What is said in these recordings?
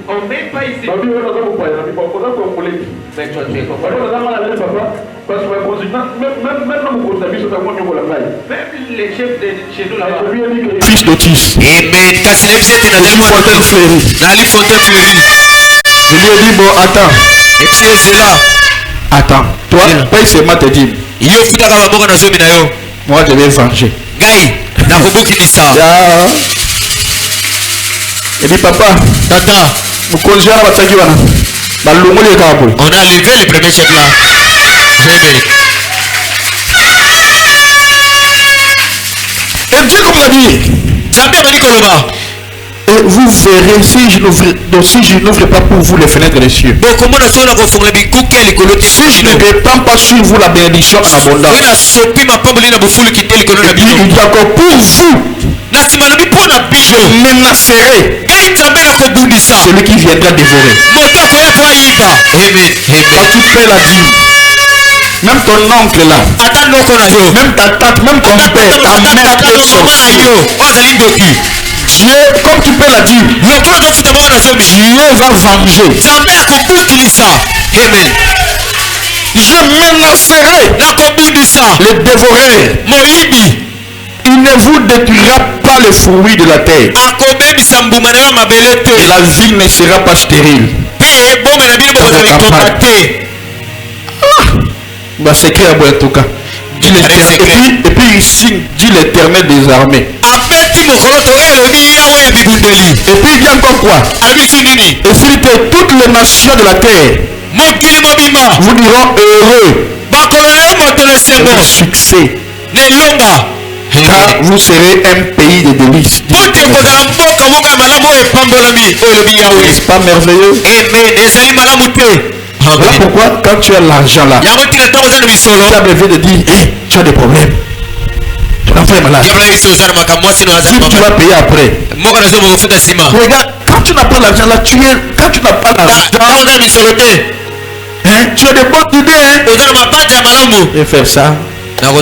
On met pas ici. Même les chefs de chez nous là-bas. Fils d'Otis. Amen. Je lui ai dit, bon, attends. Et tu es là. Attends. Toi, paye seulement tes dîmes. Moi, je vais venger. Il dit, papa, Tata, on a levé le premier chef là. Amen. Et Dieu comme l'a dit. Et vous verrez si je n'ouvre pas pour vous les fenêtres des cieux. Si je ne répands pas sur vous la bénédiction en abondance. Et puis, il dit encore pour vous. Je menacerai celui qui viendra dévorer. Amen. Quand tu paies la dîme, même ton oncle là, même ta tante, même ton père, ta mère et son Dieu, comme tu paies la dîme, Dieu va venger. Amen. Je menacerai les dévoreurs. Il ne vous détruira pas les fruits de la terre. Et la ville ne sera pas stérile. Bah c'est clair en tout cas. Et puis il signe, dit l'Éternel des armées. Et puis il dit encore quoi? Et s'il que toutes les nations de la terre vous diront heureux de succès. Car vous serez un pays de délices. N'est-ce pas merveilleux? Voilà pourquoi quand tu as l'argent là, tu as besoin de dire, hey, tu as des problèmes. Tu es malade. Tu vas payer après. Regarde, quand tu n'as pas l'argent là, quand tu n'as pas l'argent, tu as des bonnes idées. Je vais faire ça.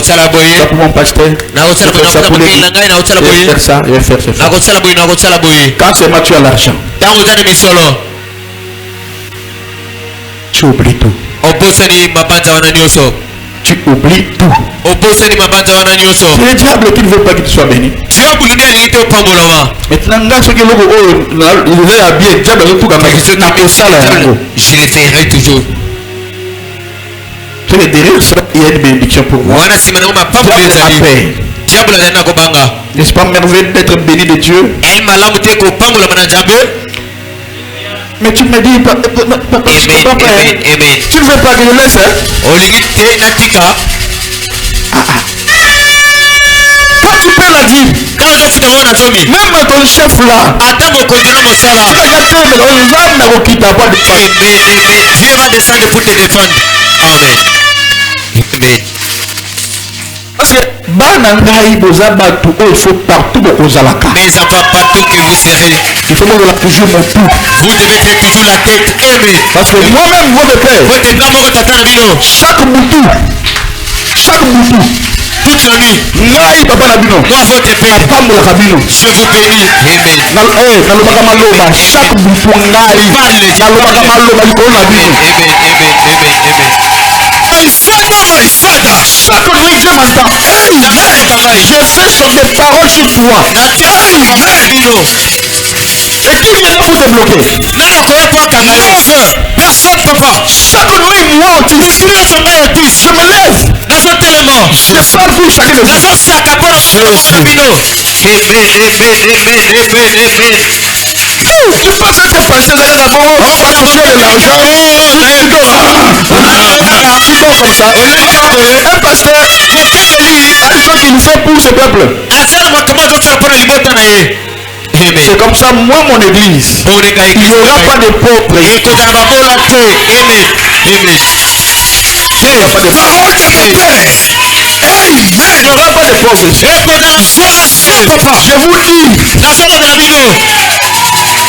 Ça pour mon pasteur. Je vais faire ça. Je vais faire ça. Quand seulement tu as l'argent, tu oublies tout. Tu oublies tout. C'est le diable qui ne veut pas que tu sois béni. Maintenant, ce que il est habillé, le diable tout comme ça. Je le ferai toujours. Tu es derrière ça, il y a une bénédiction pour moi. N'est-ce pas merveilleux d'être béni de Dieu? Mais tu me dis, papa, tu ne veux pas que je laisse, hein? Quand tu paies la dîme, même ton chef là, Dieu va descendre pour te défendre. Amen. Amen. Parce que il faut partout mes enfants partout que vous serez, il faut toujours mon tout. Vous devez faire toujours la tête. Amen. Parce que moi-même, votre père, chaque moutou, toute la nuit, moi votre père, je vous bénis. Amen. chaque moutou, chaque nuit Dieu m'entend. Je fais sur des paroles sur toi. Et qui vient pour te bloquer? Personne, papa. Chaque nuit, moi, tu cries sur moi, je me lève. Je sors pour chacun de vous. Tu penses que tes pasteurs sont d'abord on va toucher de l'argent. Comme ça. Un pasteur, il faut qu'il fait pour ce peuple. C'est comme ça, moi, mon église, il n'y aura pas de pauvres. Il n'y aura pas de pauvres. Il n'y aura pas de pauvres. Je vous dis,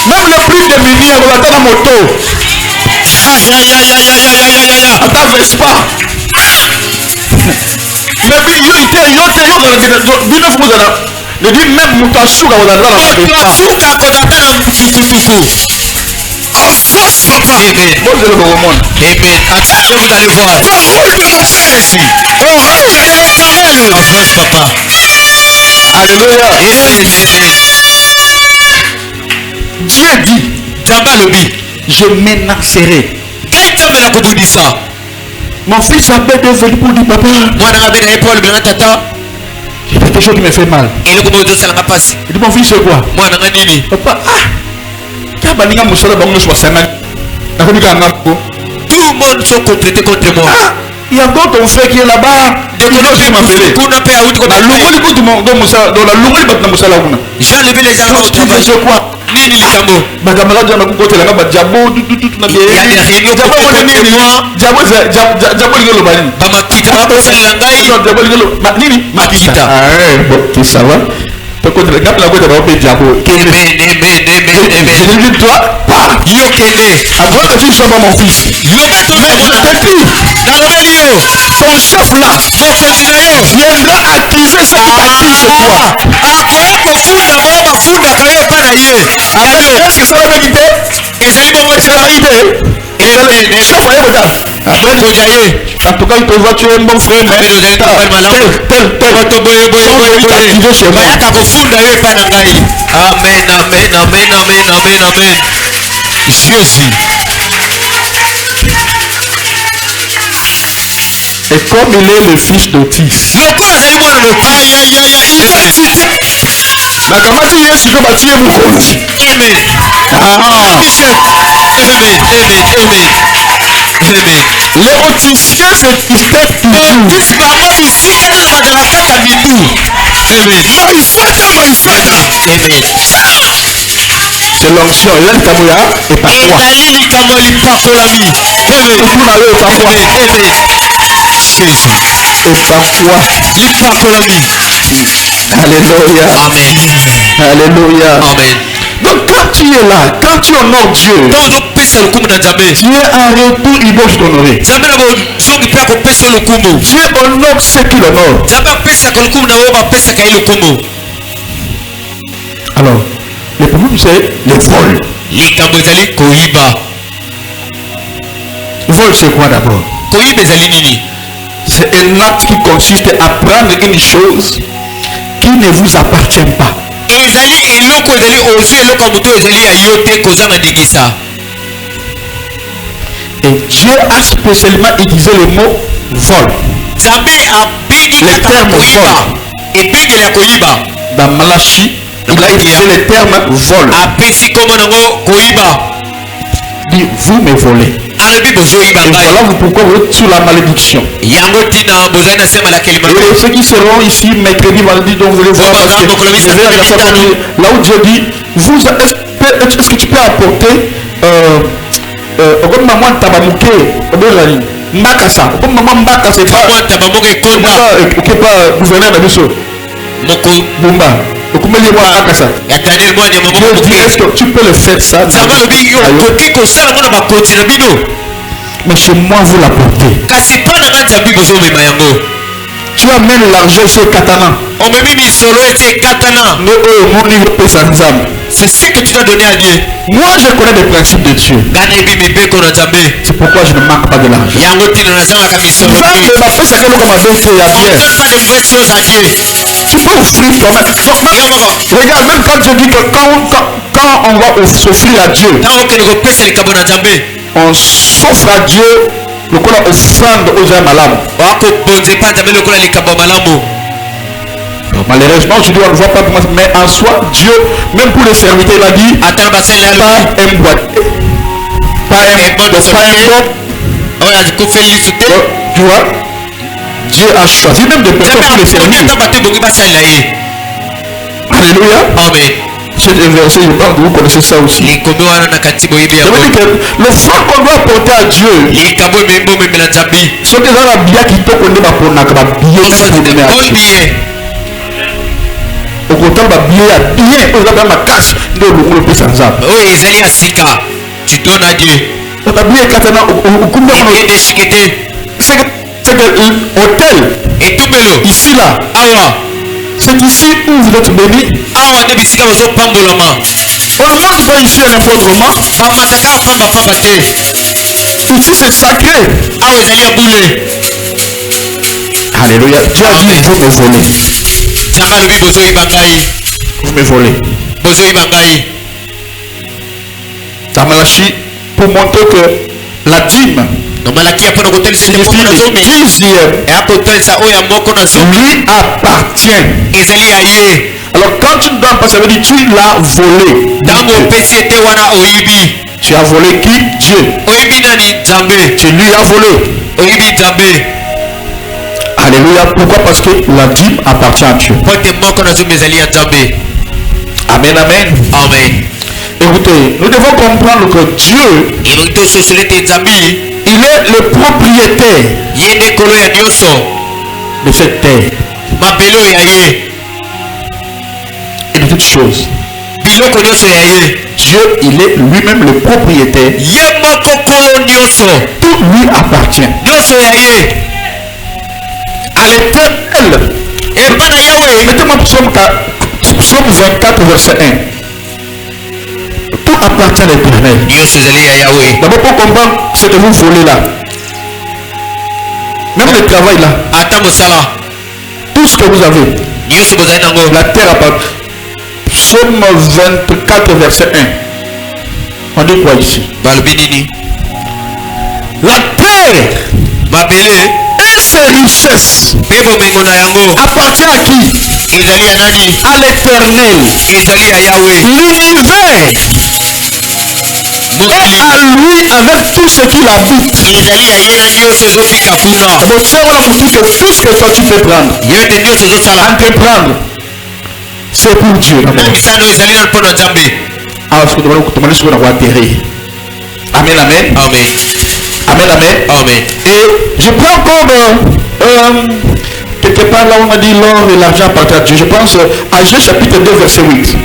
même le plus démuni, on va dans la moto. Attends, Vespa. Mais il dit même Moutasuka, on a dans la Vespa. En force, papa. Amen. Moi, je le vois au monde. Amen. Attention, vous allez voir. En force, papa. Alléluia. Dieu dit, je m'énerverai. Mon fils Abed est venu pour dire, papa, il y a quelque chose qui me fait mal. Il dit, mon fils, c'est quoi? Papa, tout le monde sont complétés contre moi. Il y a d'autres frères qui est là-bas. J'ai enlevé les gens au travail. Il y a des mon fils. Ton chef là viendra accuser ce qui t'accuse chez toi. Est-ce que ça va m'éviter? C'est la vérité. Chef, voyez, regarde. En tout cas, il te voit, tu es un bon frère. Amen, amen, amen, amen, amen, amen. Jésus. Et comme il est le fils d'Otis, les auticiens se disputent toujours. C'est l'onction. Il y a le Kamouya et pas toi. Jésus. Et par toi. Alléluia. Amen. Alléluia. Amen. Donc quand tu es là, quand tu honores Dieu, Dieu en retour il doit t'honorer. Dieu honore ceux qui l'honorent. Alors, le problème c'est le vol. Vol c'est quoi d'abord? C'est un acte qui consiste à prendre une chose qui ne vous appartient pas. Et Dieu a spécialement utilisé le mot vol. Le terme vol. Dans Malachi, il a utilisé le terme vol. Dit, vous me volez. Et voilà pourquoi vous êtes sous la malédiction. Et ceux qui seront ici mercredi, vendredi, donc vous allez voir parce que là où Dieu dit, est-ce que tu peux apporter maman tabamuke mbakasa maman mbakasa c'est pas gouverneur de Bisso Bumba. Est-ce que tu peux le faire ça? Mais chez moi vous l'apportez. Tu amènes l'argent chez Katana. C'est ce que tu dois donner à Dieu. Moi je connais les principes de Dieu. C'est pourquoi je ne manque pas de l'argent. Tu peux offrir toi-même. Regarde, même quand je dis que quand on va s'offrir à Dieu, on s'offre à Dieu le coup offrande aux gens malades. Malheureusement, je ne vois pas comment, mais en soi, Dieu, même pour les serviteurs, il a dit pas un boîte, pas un tu vois, Dieu a choisi même des personnes pour les servir. Alléluia. Amen. C'est un verset, je pense que vous connaissez ça aussi. Ça veut dire que l'offrande qu'on doit apporter à Dieu, ce que dans la Bible qui te connaît pas pour n'avoir bien. Au contraire, bien, on a ma casse de le plus sans âme. Oui, Isaïe Asika, tu donnes à Dieu. On a bien Katana c'est que l'hôtel et tout melo ici là. Awa. C'est ici où vous êtes bénis. Awa ne bisika ozo pambolama. On rentre pas ici à n'importe comment. Ici c'est sacré. Alléluia. Dieu a dit vous me volez. Vous me volez. Dans Malachie, pour montrer que la dîme signifie le dixième lui appartient. Alors quand tu ne donnes pas, ça veut dire tu l'as volé. Tu as volé qui? Dieu. Tu lui as volé. Alléluia. Pourquoi? Parce que la dîme appartient à Dieu. Amen, amen. Amen. Écoutez, nous devons comprendre que Dieu, il est le propriétaire de cette terre et de toutes choses. Dieu, il est lui-même le propriétaire. Tout lui appartient. À l'Éternel. Mettez-moi Psaume 24, verset 1. Tout appartient à l'Éternel. D'abord pour comprendre ce que vous volez là. Même le travail là. Tout ce que vous avez. La terre appartient. Psaume 24 verset 1. On dit quoi ici? La terre et ses richesses appartient à qui? À l'Éternel. L'univers et à lui avec tout ce qui l'habite. Donc ça voilà pour dire que tout ce que toi tu peux prendre, entreprendre, c'est pour Dieu. Ah, parce que tu vas avoir atterri. Amen, amen. Amen. Amen, amen. Amen. Et je prends encore quelque part là où on a dit l'or et l'argent appartiennent à Dieu. Je pense à Agé chapitre 2 verset 8.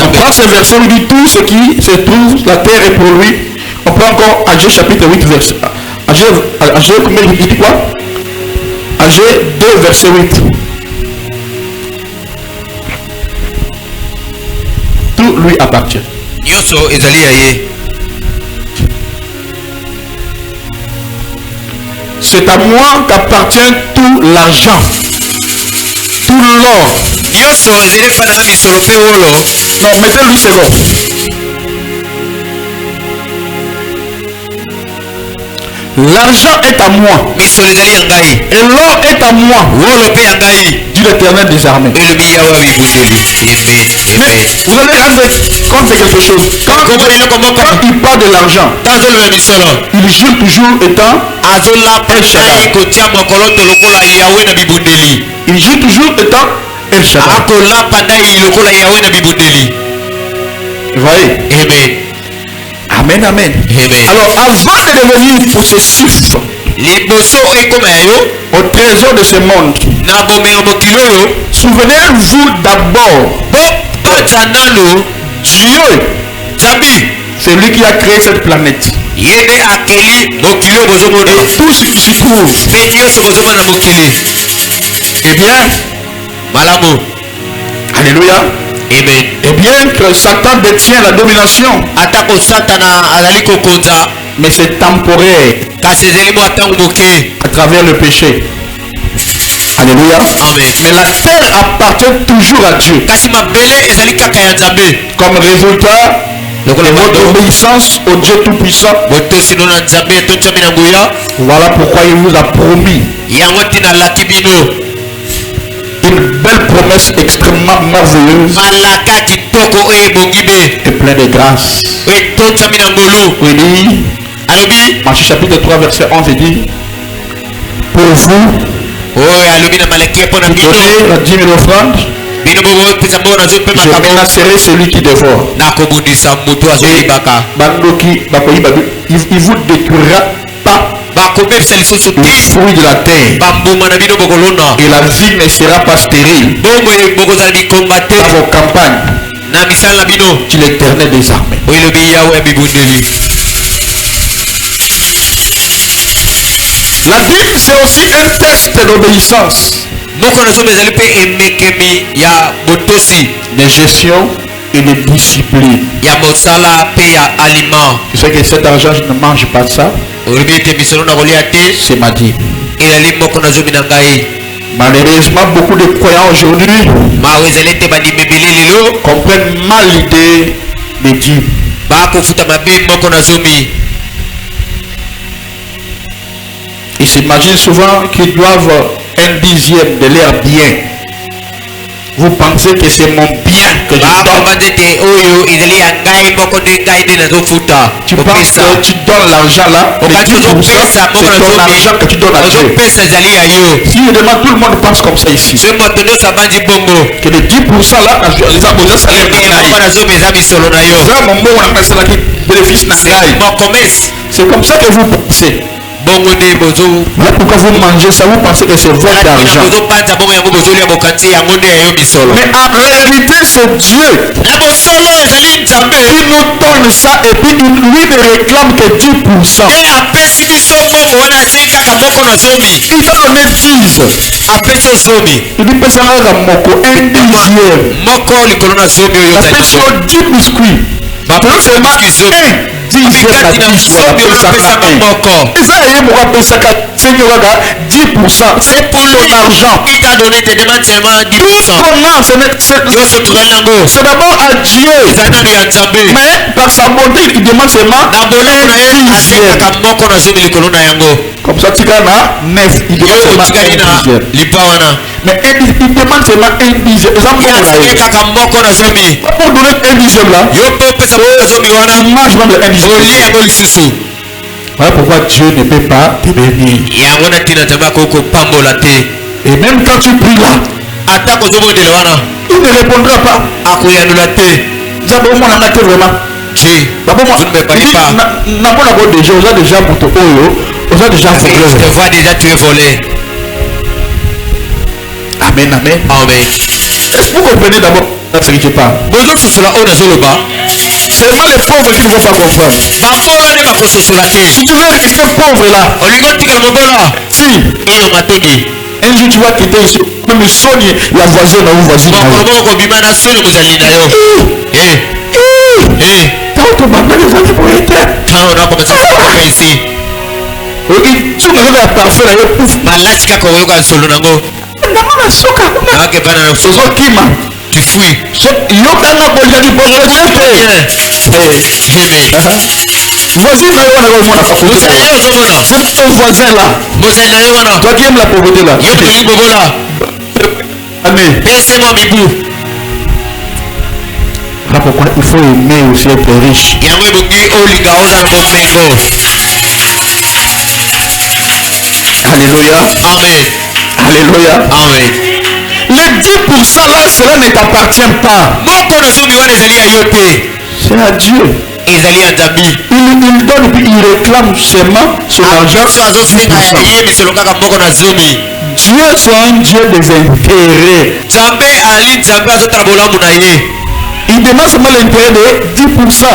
On prend ce verset où il dit tout ce qui se trouve, la terre est pour lui. On prend encore Agé chapitre 8 verset. Agé combien il dit quoi? Agé 2 verset 8. Tout lui appartient. C'est à moi qu'appartient tout l'argent, tout l'or. Non, mettez-lui c'est bon. L'argent est à moi. Et l'or est à moi. Dit l'Éternel des armées. Vous allez rendre compte de quelque chose. Quand il parle de l'argent, il jure toujours étant El Shaddai. Il jure toujours étant El Shaddai. Vous voyez? Amen. Amen, amen. Alors avant de devenir possessif au trésor de ce monde, souvenez-vous d'abord, Dieu, c'est lui qui a créé cette planète. Et tout ce qui s'y trouve. Eh bien, alléluia. Amen. Et bien que Satan détient la domination, mais c'est temporaire à travers le péché. Alléluia. Amen. Mais la terre appartient toujours à Dieu. Comme résultat de votre obéissance au Dieu Tout-Puissant. Voilà pourquoi il vous a promis une belle promesse extrêmement merveilleuse et pleine de grâce. Il dit, Matthieu chapitre 3 verset 11, il dit, pour vous, donnez la 10 000 offrandes, je menacerai celui qui dévore. Il vous détruira pas le fruit de la terre, et la vie ne sera pas stérile dans vos campagnes, dit l'Éternel des armées. La Bible c'est aussi un texte d'obéissance, de gestion et de discipline. Ya mosala pe ya aliment. Tu sais que cet argent, je ne mange pas ça. C'est ma dîme. Malheureusement, beaucoup de croyants aujourd'hui comprennent mal l'idée des dîmes. Ils s'imaginent souvent qu'ils doivent 1/10 de leur bien. Vous pensez que c'est mon bien que je donne. Tu penses que tu donnes l'argent là, c'est ton argent que tu donnes à Dieu. Si je demande, tout le monde pense comme ça ici. Que les 10% là, les abonnés salaires, c'est comme ça que vous pensez. Là pourquoi vous mangez ça, vous pensez que c'est votre argent. Mais en réalité c'est Dieu qui nous donne ça et puis lui ne réclame que 10%. Il va donner 10. Il dit que ça va être 1/10. Ça fait sur 10 biscuits. Seulement 1/10. C'est pour l'argent. Il t'a donné, te demande seulement 10%. C'est d'abord à Dieu. Mais par sa bonté, il demande seulement 1/10. Comme ça, tu gagnes 9. Il demande seulement 1/10. Mais il demande seulement 1/10. Pour donner 1/10 là, il mange même le 1/10. Voilà pourquoi Dieu ne peut pas te bénir. Et même quand tu pries là, il ne répondra pas. Vraiment. Je te vois déjà, tu es volé. Amen, amen. Amen. Est-ce que vous comprenez d'abord ce que je parle? Seulement les pauvres qui ne vont pas comprendre. Si tu veux rester pauvre là, si un jour tu vas quitter ici, même soigner la voisine ou voisine. Tu fuis. Voisin là, ton voisin là, toi qui aimes la pauvreté là, voilà pourquoi il faut aimer aussi être riche. Alléluia. Amen. Alléluia. Amen. Les 10% là, cela ne t'appartient pas. C'est à Dieu. Il donne et puis il réclame seulement son argent. Dieu soit un Dieu des intérêts. Il demande seulement l'intérêt de 10%.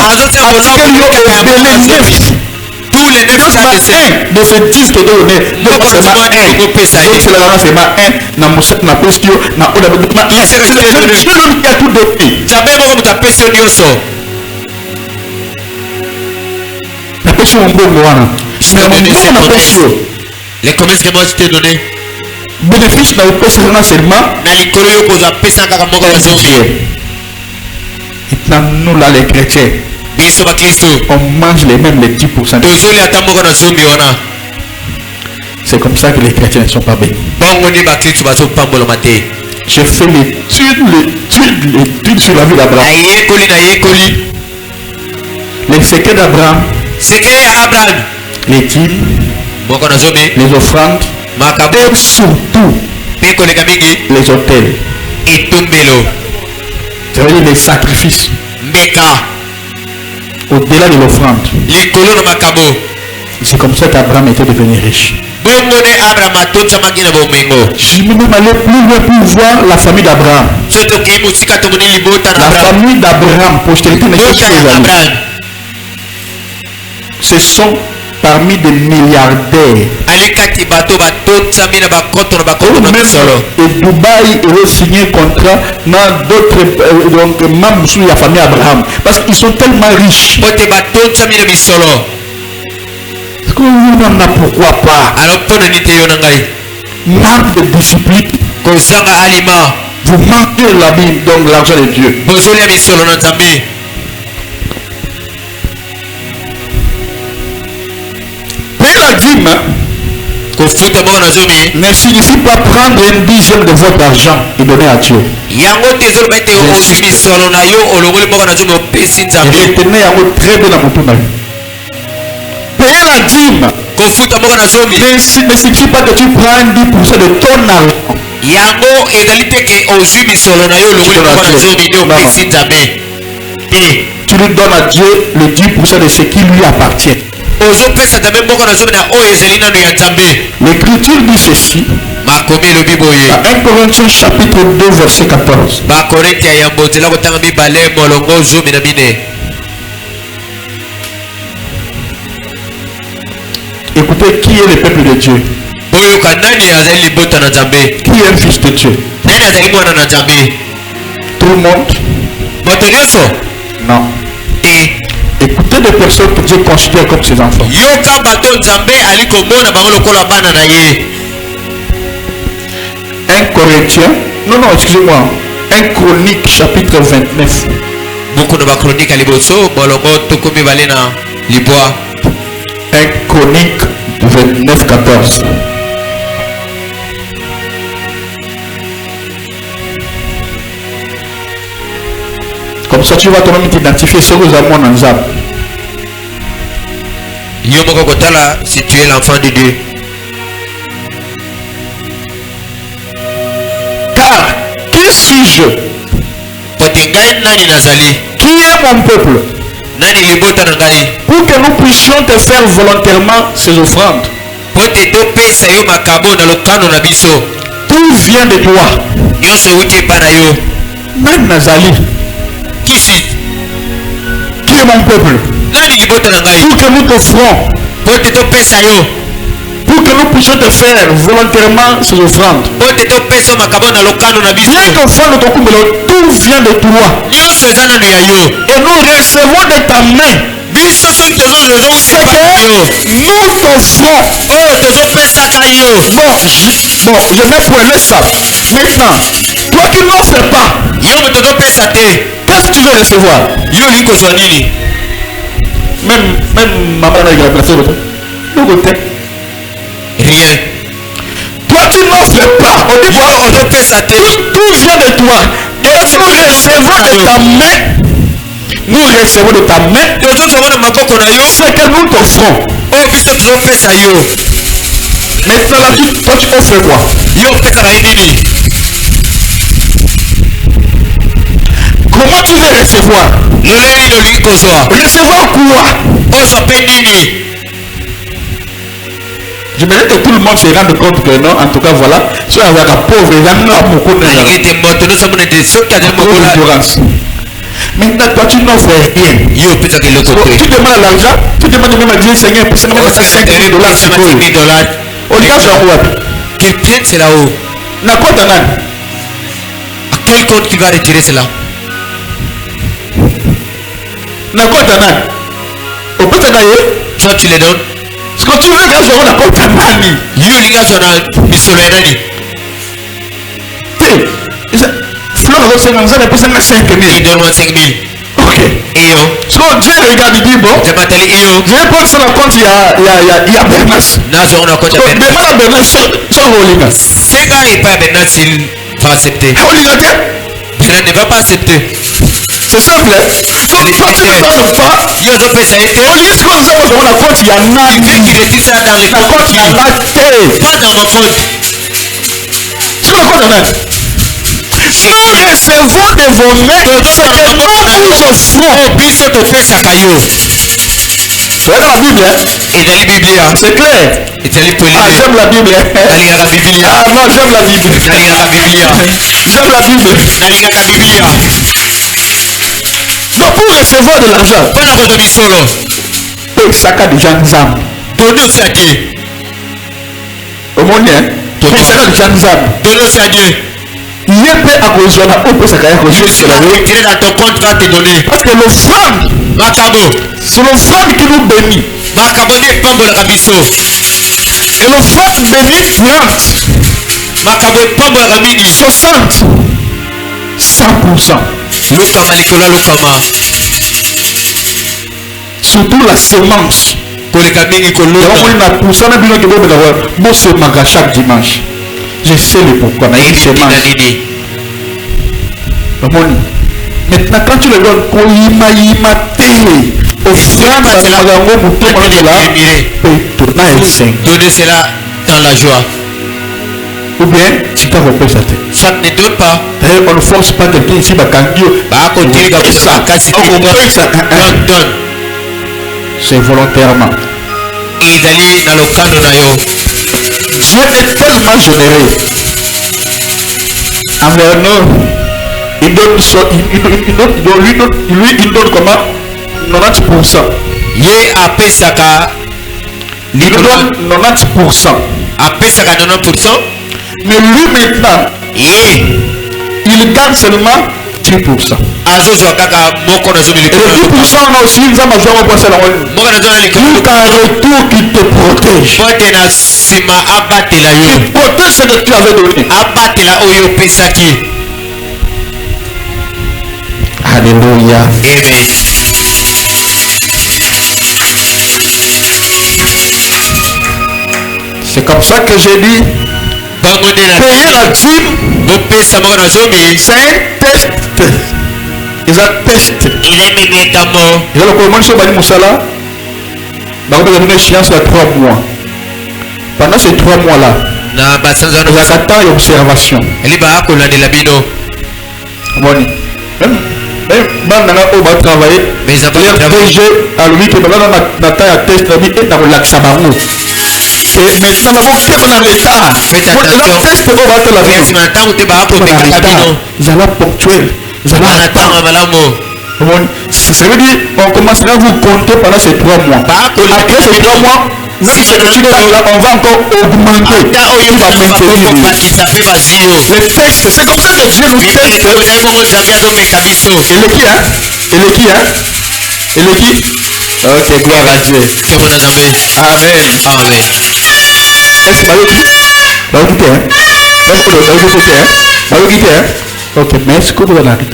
Tous les 9 de ces 10 que donné, donc seulement 1. Donc c'est la seulement 1. Na Dieu qui a tout donné. Les commerces que moi je t'ai donné. Bénéfice n'a pas seulement. Maintenant nous là les chrétiens. On mange les mêmes les 10%. C'est comme ça que les chrétiens ne sont pas bénis. J'ai fait l'étude sur la vie d'Abraham. Les secrets d'Abraham. Les dîmes. Les offrandes. Et surtout les autels. Ça veut dire les sacrifices. Au-delà de l'offrande. C'est comme ça qu'Abraham était devenu riche. Je me même aller plus loin pour voir la famille d'Abraham. La famille d'Abraham, postérité, ce sont parmi des milliardaires. Et Dubaï aurait signé un contrat dans d'autres donc membres de la famille Abraham parce qu'ils sont tellement riches. Pourquoi pas? Manque de discipline. Vous manquez la Bible, donc l'argent de Dieu. Payer la dîme ne signifie pas prendre un dixième de votre argent et donner à Dieu. Retenez très bien à mon tour. Payer la dîme ne signifie pas que tu prends 10% de ton argent. Tu lui donnes à Dieu le 10% de ce qui lui appartient. L'écriture dit ceci. 1 Corinthiens chapitre 2 verset 14. Écoutez, qui est le peuple de Dieu? Qui est un fils de Dieu? Tout le monde? Non. Écoutez des personnes que Dieu considère comme ses enfants. 1 Corinthiens, non, excusez-moi. 1 Chronique chapitre 29. 1 Chronique 29, 14. Comme ça, tu vas toi-même t'identifier ce que vous avez en Nzab. Si tu es l'enfant de Dieu. Car qui suis-je? Qui est mon peuple? Pour que nous puissions te faire volontairement ces offrandes. Tout vient de toi. Même Nazali. Qui est mon peuple? Pour que nous t'offrons. Pour que nous puissions te faire volontairement ces offrandes. Bien qu'offrande tout vient de toi. Et nous recevons de ta main. C'est que nous t'offrons. Bon, je vais prendre ça. Maintenant, toi qui n'offres pas, qu'est-ce que tu veux recevoir? Même maman n'a pas placé le côté. Rien. Toi qui n'offres pas, tout vient de toi. Et nous recevons de ta main. Nous recevons de ta main. C'est que nous t'offrons. Maintenant, toi tu offres quoi? Comment tu veux recevoir? Recevoir quoi? J'aimerais que tout le monde se rende compte que non, en tout cas voilà, si on a un pauvre, il y a beaucoup d'endurance. Maintenant, toi tu n'offres rien. Tu demandes l'argent, tu demandes même à Dieu, Seigneur, pour $5,000. On dit qu'il prenne cela haut. À quel compte qu'il va retirer cela? Soit tu les donnes. Ce que tu veux que je vous raconte à Nani. Fleur de 5 ans, elle peut 5 000. Il donne 5 000. Ok. Et yo. Ce que Dieu regarde, il dit bon. Je vais prendre ça en compte, il y a Bernas. Demande à Bernas, c'est Rolina. C'est quand il pas Bernas, il va accepter. Rolina, Bernas ne va pas accepter. C'est simple. Quand tu ne donnes pas, au lieu que nous avons dans la compte, il y a Nani. Il retire ça dans les comptes. Pas dans ma compte. Tu vas compte, Nani. Nous recevons de vos mains ce que nous vous offrons. Voilà la Bible, hein? C'est clair. Ah, j'aime la Bible. Ah non, j'aime la Bible. J'aime la Bible. Donc pour recevoir de l'argent, ça a déjà un zam. Donnez aussi à Dieu. Au monde, hein? Donnez aussi à Dieu. Il est prêt à rejoindre un peu sa carrière. Retirer dans ton compte va te donner. Parce que l'offrande, c'est l'offrande qui nous bénit. Et l'offrande bénit 60, 100%. Surtout la semence. Chaque dimanche. Je sais le pourquoi. Maintenant, quand tu le donnes, donner cela dans la joie. Ou bien tu t'as repris sa tête. Soit ne donne pas. On ne force pas quelqu'un ici, donne. C'est volontairement. Dieu est tellement généreux envers nous. Il donne comment 90%. Il donne 90%. Mais lui maintenant, il garde seulement 10%. Et le 10% on a aussi une femme à jouer au poisson. Tout un retour qui te protège. Qui protège ce que tu avais donné. Alléluia. Amen. C'est comme ça que j'ai dit. Payer la dîme, c'est un test. Ils ont testé. Il est médicament. Il a le commencé au Bali Moussala. Il a donné une échéance de 3 mois. Pendant ces 3 mois-là, il y a 4 ans d'observation. Même on va travailler. Mais ça va travailler. À lui qui va dans la taille à test, il est dans le lac Sabarou. Et maintenant, on fait dans l'état. Faites attention. Vous allez ponctuel. Vous allez attendre. Ça veut dire on commencera à vous compter pendant ces 3 mois. Après ces 3 mois, même si on va encore augmenter. Le texte, c'est comme ça que Dieu nous teste. Et le qui? Ok, gloire à Dieu. Amen. Amen. Est-ce que vous avez dit? Ok, mais est-ce que vous avez dit?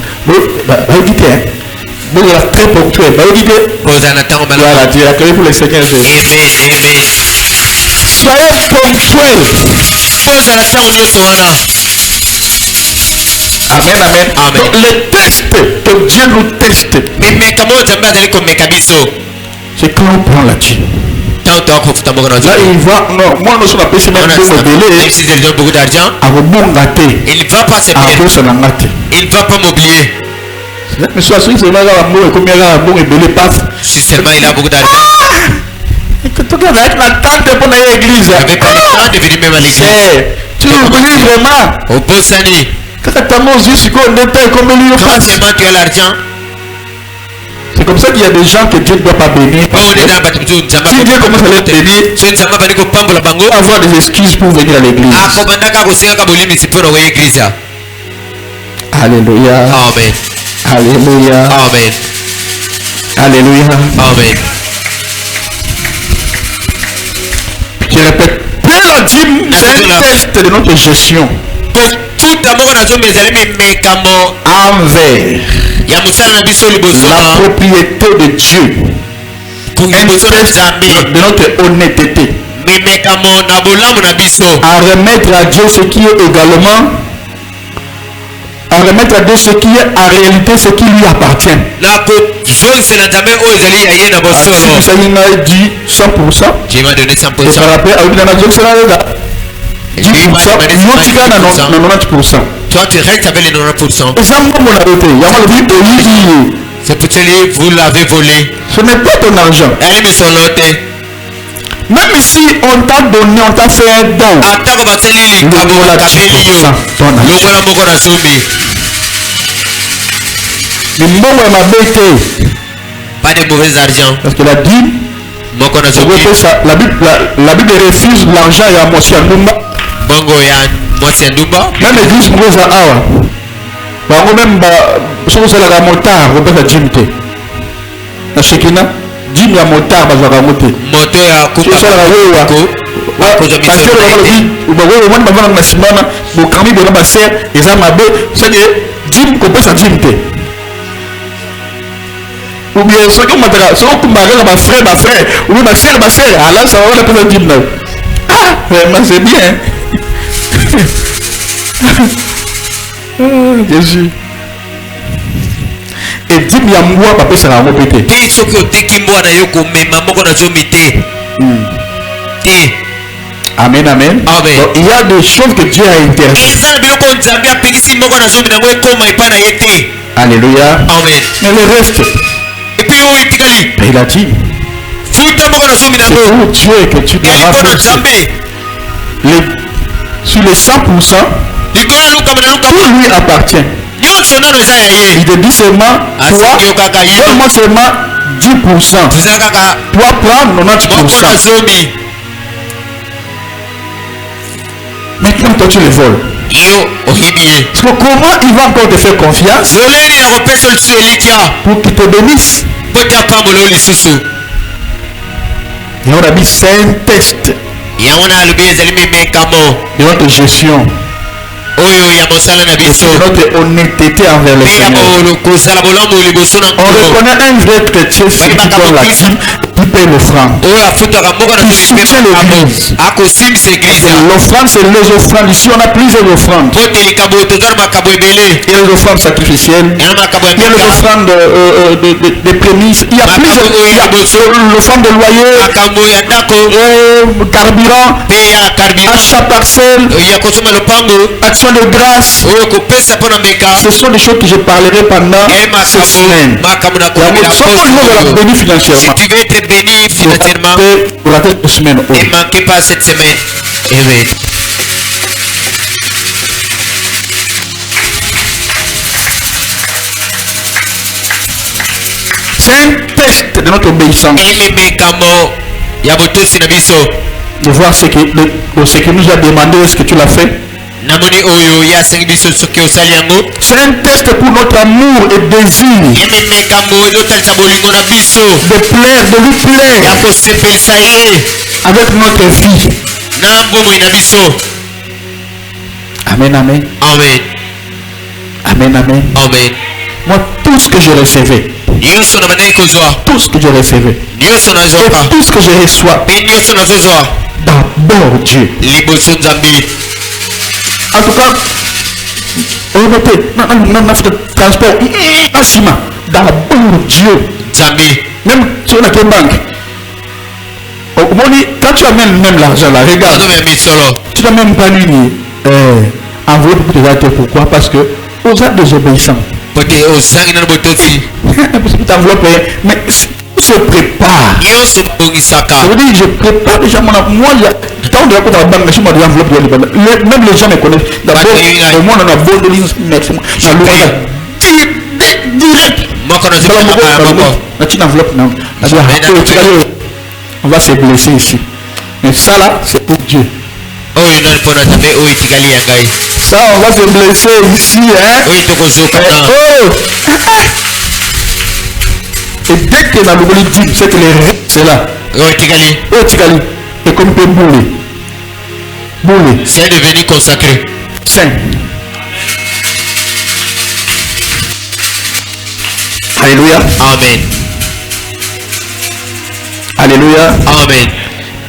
Vous êtes très ponctuel. Gloire à Dieu. Accueillez pour le Seigneur Jésus. Soyez ponctuels. Amen, amen. Donc, le test que Dieu nous teste, c'est quand on prend la dîme. Là, il va, non, moi, nous sommes appelés, même si ils ont beaucoup d'argent, il ne va pas se plaindre. Il ne va pas m'oublier. Si seulement il a beaucoup d'argent. Il avait pas le temps de venir même à l'église. Tu oublies vraiment. Au bon Sani. Quand tu as l'argent. C'est comme ça qu'il y a des gens que Dieu ne doit pas bénir. Si Dieu commence à les bénir, avoir des excuses pour venir à l'église. Alléluia. Amen. Alléluia. Amen. Alléluia. Amen. Je répète, payer la dîme, c'est un test de notre gestion. Envers la propriété de Dieu. Un test de notre honnêteté. À remettre à Dieu ce qui est également. À remettre à Dieu ce qui est en réalité ce qui lui appartient. Si vous avez dit 100%, Dieu m'a donné 100%. et par rapport à une analyse, c'est là. 10%, toi tu restes avec les 90%. C'est pour te dire, vous l'avez volé. Ce n'est pas ton argent. Même si on t'a donné, on t'a fait un don. Pas de mauvais argent. Parce que la dîme, La Bible refuse l'argent et la moitié à Numba. Même l'église nous a awa. Même si vous avez la motard, vous pouvez dire que la Shekina, dis la motard, vous avez la motard. Ou bien ceux qui ont ma frère, ou bien ma soeur, alors ça va être un dîme. Ah, vraiment c'est bien. Jésus. Et dîme ya moi, papa, ça va m'opéter. Amen, amen. Donc, il y a des choses que Dieu a interdites. Alléluia. Amen. Mais le reste, il a dit, c'est pour Dieu que tu devras faire. Sur les 100%, tout lui appartient. Il te dit seulement, toi, donne-moi seulement 10%. Toi, prends 90%. Maintenant, toi, tu le voles. Parce que comment il va encore te faire confiance pour qu'il te bénisse? Et on a dit c'est un test de notre gestion, de notre honnêteté envers le Seigneur. On reconnaît un vrai chrétien qui donne la vie, qui paye l'offrande, qui soutient l'église. L'offrande, c'est les offrandes. Ici, on a plusieurs offrandes. Il y a les offrandes sacrificielles, il y a les offrandes de prémices, il y a plusieurs, l'offrande de loyer, carburant, achat parcelle, action de grâce. Ce sont des choses que je parlerai pendant cette semaine. Si tu veux être béni financièrement, ne manquez pas cette semaine. Amen. C'est un test de notre obéissance. De voir ce que nous a demandé, est-ce que tu l'as fait? C'est un test pour notre amour et désir de plaire, de lui plaire avec notre vie. Amen, amen. Amen. Amen, amen. Amen. Moi, tout ce que je recevais, tout ce que je recevais, et tout ce que je reçois, d'abord Dieu. En tout cas, on va faire transport, d'abord Dieu. Même si on a quelle banque, quand tu amènes même l'argent là, regarde, tu n'as même pas lui enveloppe pour te dire pourquoi, parce que aux actes désobéissants. T'enveloppe, mais se prépare. Ça veut dire je prépare déjà mon amour. Moi, quand on est à la banque, je m'en enveloppe. Même les gens me connaissent. D'abord, au moins on a beau de l'ins, direct. On va se blesser ici. Mais ça là, c'est pour Dieu. Ça, on va se blesser ici, hein? Et dès que la nouvelle dit, c'est que les rêves, c'est là. Et comme peut bouler. C'est devenu consacré. Saint. Alléluia. Amen. Alléluia. Amen.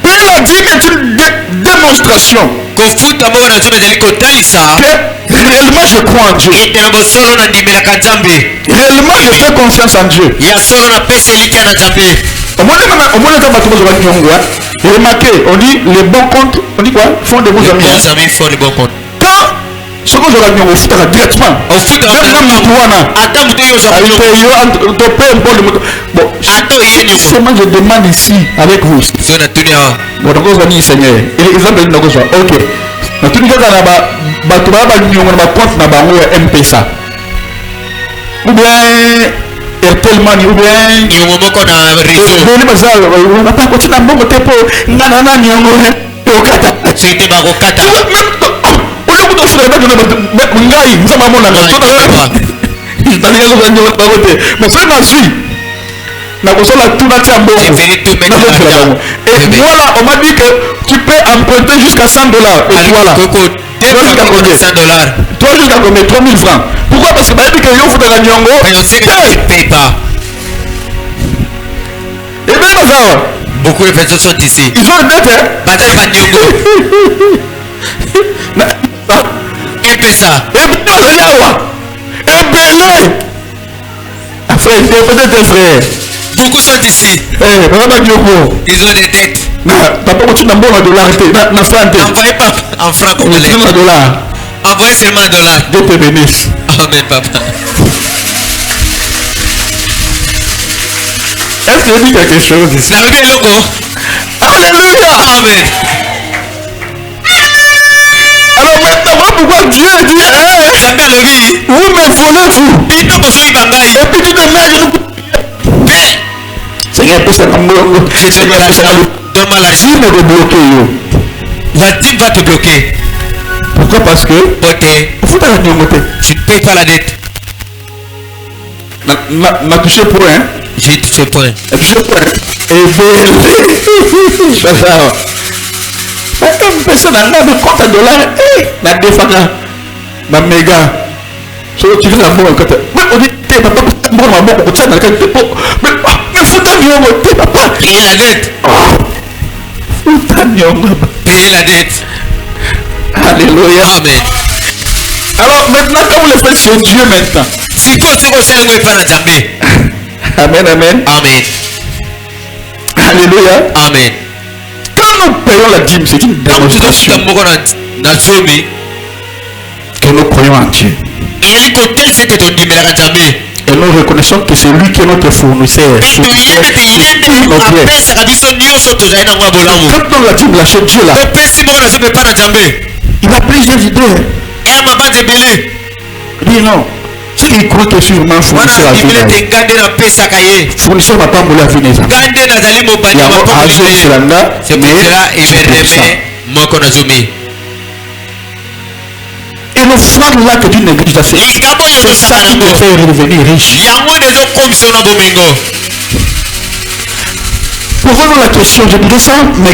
Puis la dîme est une démonstration que réellement je crois en Dieu. Réellement je fais confiance en Dieu. Remarquez, on dit les bons comptes, on dit quoi? Font de bons amis. Les bons amis font de bons comptes. Quand ce que j'aurais bien au foot directement. Bon, c'est moi je demande ici avec vous. Bon, donc on dit Seigneur. Exemple de nos ok. Na tout cas na ba compte na bango MP ça. Ou bien Airtelman ou bien nyongo na réseau boni bazalo papa ko tina mbongo te po ngana na nyongo okata soite ba kokata oyo kuto fura na ngai nzama mona ngata ndani ya nzanyo ba kote mais frère Nazui na kosola tuna tia mbongo et voilà on m'a dit que tu peux emprunter jusqu'à 100 $. Et voilà jusqu'à combien 100 $. Toi jusqu'à combien 3000 francs. Pourquoi? Parce que bah dit que yo futa nyongo et on sait que tu ne payes pas. Et bien ça beaucoup de personnes sont ici. Ils ont une dette hein. Batali ba nyongo. Et puis ça. Et puis ça yawa. Et belé. Frère, c'est peut-être frère. Beaucoup sont ici. Eh, papa nyongo. Ils ont des dettes. Papa ko tuna mbongo dollar te na franc te. Envoyez pas en francs congolais. $. Envoyez seulement $. Dieu te bénisse. Amen papa. Est-ce que tu dis quelque chose ici? La Bible logo. Alléluia. Amen. Alors maintenant, pourquoi Dieu dit vous me volez-vous? Et puis tu te mets à genoux. Seigneur, pour cette amour, Seigneur, si me débloquer, la dîme va te bloquer. Pourquoi? Parce que tu ne payes pas la dette. N'a touché point. J'ai touché point. Touché point. Et bien, une personne a de compte à $, na defaka, na méga. So tu fais la bonne côté. Mais on dit, t'es papa, bon, ma bon, on tient dans le cadre de peau. Mais faut t'en t'es papa. Payer la dette. Faut t'en payer la dette. Alléluia. Amen. Alors maintenant, quand vous le faites sur Dieu maintenant. Si quoi c'est qu'on s'est pas dans Zambé. Amen, amen. Amen. Alléluia. Amen. Quand nous payons la dîme, c'est une démonstration que nous croyons en Dieu. Et nous reconnaissons que c'est lui qui est notre fournisseur. Quand on la dîme lâche Dieu là, il a plusieurs idées. Il dit non. Il croit que sûrement fournisseur a vu. Fournisseur n'a pas voulu venir. C'est pour cela il me et le frère là que d'une église a fait, c'est ça qui me fait redevenir riche. Posons-nous la question, je dirais ça, mais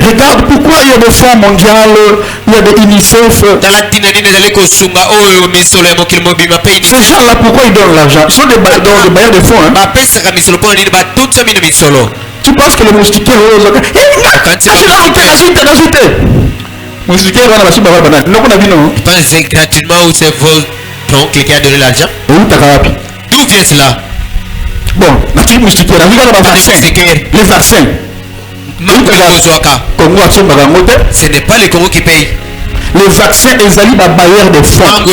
regarde pourquoi il y a des fonds mondiaux, il y a des UNICEF. Ces gens-là, pourquoi ils donnent l'argent? Ils sont des bailleurs de fonds. Hein? Tu penses que le moustiquaire moustiquaire va la non, on a vu non. Pensez gratuitement où c'est votre oncle qui a donné l'argent? D'où vient cela? Bon, les vaccins. Ce n'est pas les Congo qui payent. Les vaccins, ils allaient à bailleurs de fonds.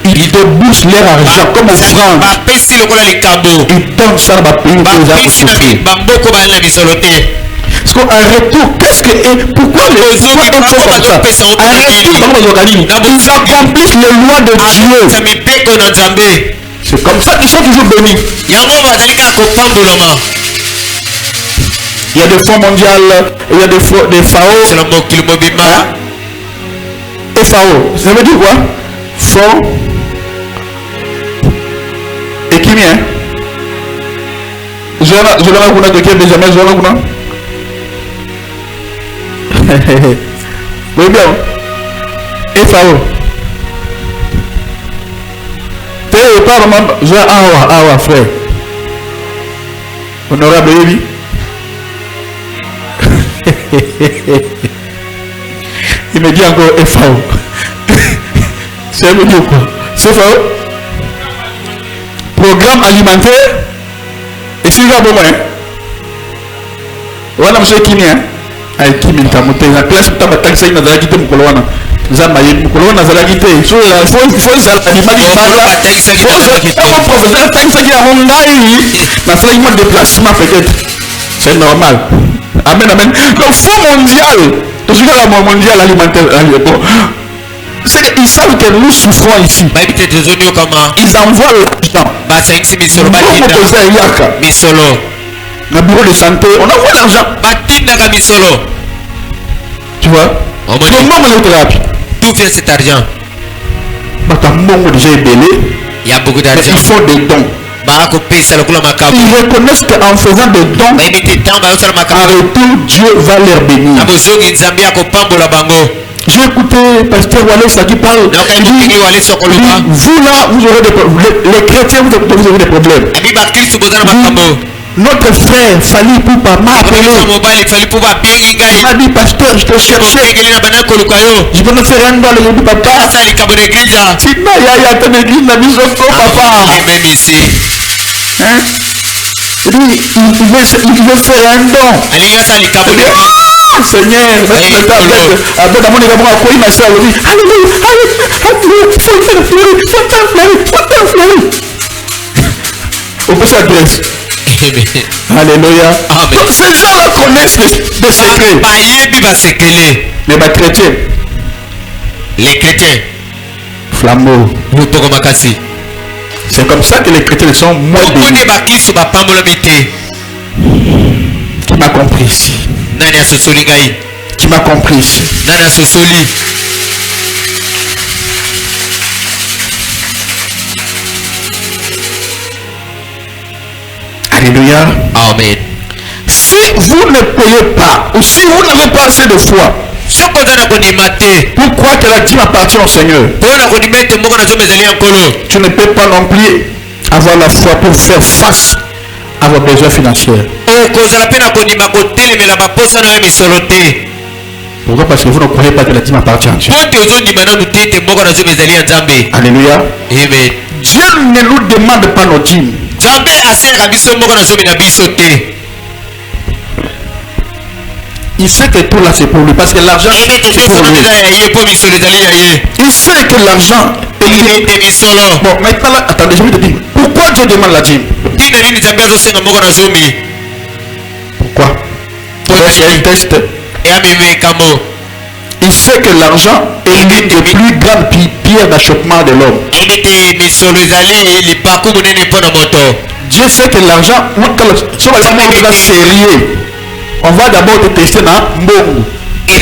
Ils débouchent leur argent comme offrande. Ils donnent ça à pays parce qu'en retour, qu'est-ce que pourquoi les font comme ça? En retour, ils accomplissent les lois de Dieu. C'est comme ça qu'ils sont toujours bénis. Il y a des fonds mondiaux, il y a des FAO. FAO, ça veut dire quoi? Fonds et qui vient? Je vais vous jamais oui bien. FAO. T'es pas vraiment. Je frère. Honorable Evi. Il me dit encore FAO. C'est le mot quoi? C'est FAO. Programme alimentaire. Et si vous avez voilà monsieur Kimien. Avec qui m'a monté la classe pour tabac taxi na zala kité mukolowana zamba yé mukolowana zala kité so la faut ça animal professeur taxi qui a hongai na fait un déplacement peut-être c'est normal. Amen amen. Le fonds mondial tout ce que la mondial alimentaire bon C'est qu'ils savent que nous souffrons ici. Ils envoient l'argent. Le bureau de santé, on envoie l'argent. Tu vois? D'où vient cet argent? Il y a beaucoup d'argent. Il faut des dons. Ils reconnaissent qu'en faisant des dons, en retour, Dieu va les bénir. J'ai écouté Pasteur Wallace qui parle. Il dit, vous là, vous aurez des problèmes. Les chrétiens, vous aurez des problèmes. Notre frère Fali Poupa m'a appelé. Il m'a dit, pasteur, je te cherchais. Je peux me faire un don, le papa. Si il y a ton église, la mise au fond, papa. Hein? Il veut faire un don. Seigneur, alléluia. Donc ces gens-là connaissent des secrets. Mais les chrétiens, flambeau. C'est comme ça que les chrétiens sont moins bénis. Qui m'a compris ici? Qui m'a compris ici? Alléluia. Amen. Si vous ne payez pas, ou si vous n'avez pas assez de foi, pourquoi que la dîme appartient au Seigneur? Tu ne peux pas non plus avoir la foi pour faire face à vos besoins financiers. Pourquoi? Parce que vous ne croyez pas que la dîme appartient à Dieu. Alléluia. Amen. Dieu ne nous demande pas nos dîmes. Il sait que tout là c'est pour lui parce que l'argent c'est pour lui. Il sait que l'argent est lui. Bon, maintenant là, attendez, je vais te dire. Pourquoi Dieu demande la dîme? Pourquoi? Parce qu'il y a un test. Il sait que l'argent est l'une des plus grandes pierres d'achoppement de l'homme. Dieu sait que l'argent, sérieux. On va d'abord te tester dans Mbongo. Et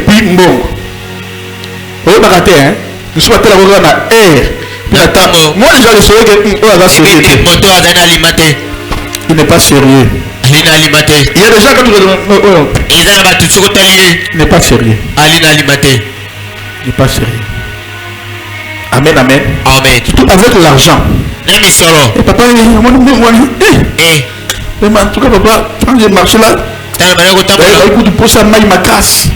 puis Mbongo. Vous avez raté, hein? Nous sommes à la R. Moi, les gens le sauraient que il n'est pas sérieux. Il y a des gens qui il n'est pas sérieux. Il n'est pas sérieux. Amen, amen. Amen. Tout avec l'argent. Et papa, mais en tout cas, papa, quand j'ai marché là, écoute, pour ça, maille ma casse.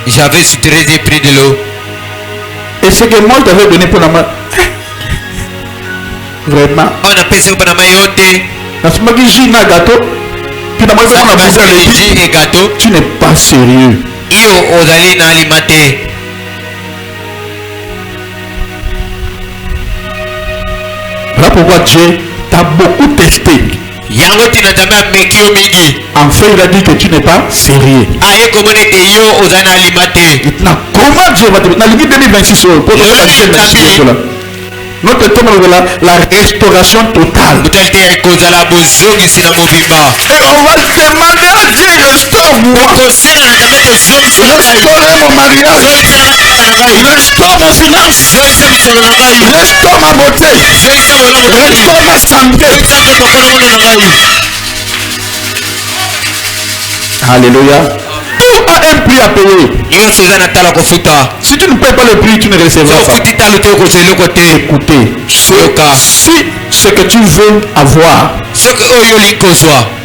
J'avais soutiré des prix de l'eau. Et ce que moi je t'avais donné pour la main. Vraiment. On a pensé pour la maillotte. Tu n'es pas sérieux. Voilà pourquoi Dieu t'a beaucoup testé. Enfin, il a dit que tu n'es pas sérieux. Comment Dieu va te mettre? 2026 notre thème est la restauration totale. Et on va demander à Dieu, restaure-moi. Restaure mon mariage. Restaure mon finance. Restaure ma beauté. Restaure ma santé. Alléluia. Tout a un prix à payer. Si tu ne payes pas le prix, tu ne recevras pas. Écoutez, si ce que tu veux avoir,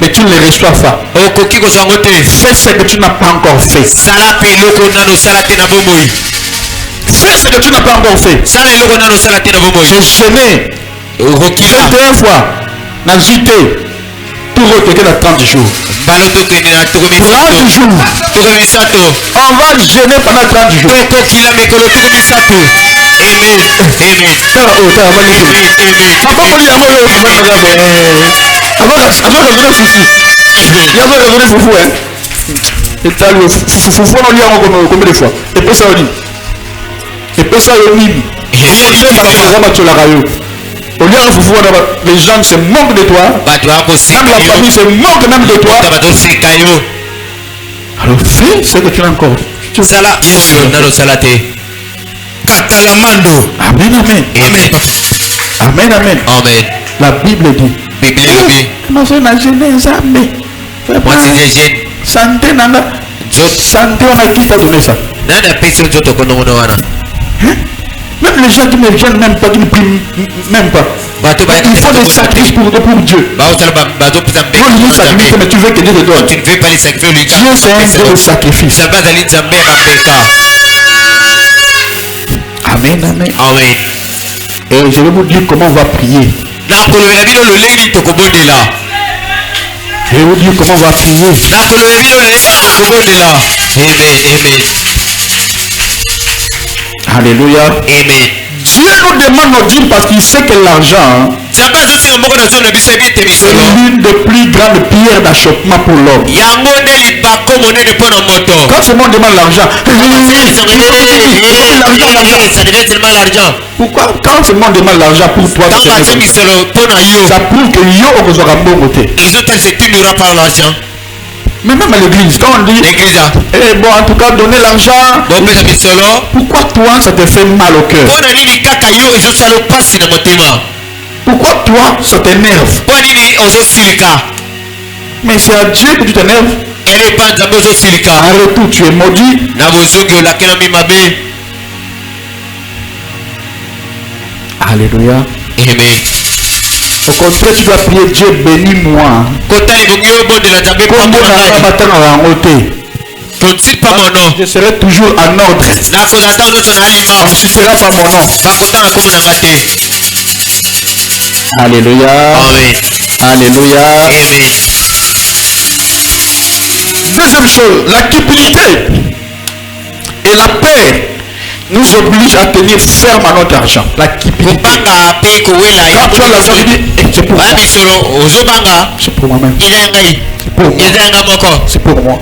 mais tu ne le reçois pas, fais ce que tu n'as pas encore fait. Fais ce que tu n'as pas encore fait. J'ai jeûné 21 fois. N'a JT. Tout requêter dans 30 jours. 30 jours. On va jeûner pendant 30 jours. Et tu as le foufou, on lui a combien de fois? Et puis ça, on dit. Et puis ça, on dit. Les gens se moquent de toi. Même la famille se moque même de toi. Alors fais ce que tu as encore. Katalamando. Amen, amen. Amen, amen. Amen. La Bible dit. Moi c'est la jeunesse, mais. Moi c'est des jeunes. Santé, nana. Santé, on a qui t'a donné ça? Même les gens qui ne viennent même pas, qui ne prient même pas. Il faut des sacrifices pour Dieu. Mais tu veux que Dieu te donne. Tu ne veux pas les sacrifices. Dieu c'est un Dieu de sacrifice. Amen, amen. Amen. Et je vais vous dire comment on va prier. Je vais vous dire comment on va prier. Alléluia. Amen. Dieu nous demande nos dîmes parce qu'il sait que l'argent est l'une des plus grandes pierres d'achoppement pour l'homme. Quand ce monde demande l'argent, pourquoi quand ce monde demande l'argent pour toi, ça prouve que yo on vous aura bon côté. Mais même à l'église, quand on dit eh bon, en tout cas, donner l'argent, pourquoi toi ça te fait mal au cœur? Pourquoi toi ça t'énerve? Mais c'est à Dieu que tu t'énerves. En retour, tu es maudit. Alléluia. Amen. Au contraire, tu dois prier Dieu, bénis-moi. Je serai toujours en ordre. On ne suffira pas mon nom. Alléluia. Amen. Alléluia. Amen. Deuxième chose, la cupidité et la paix nous oblige à tenir ferme à notre argent. La cupidité. Quand tu as l'argent, tu dis, c'est pour moi. C'est pour moi-même. C'est pour moi.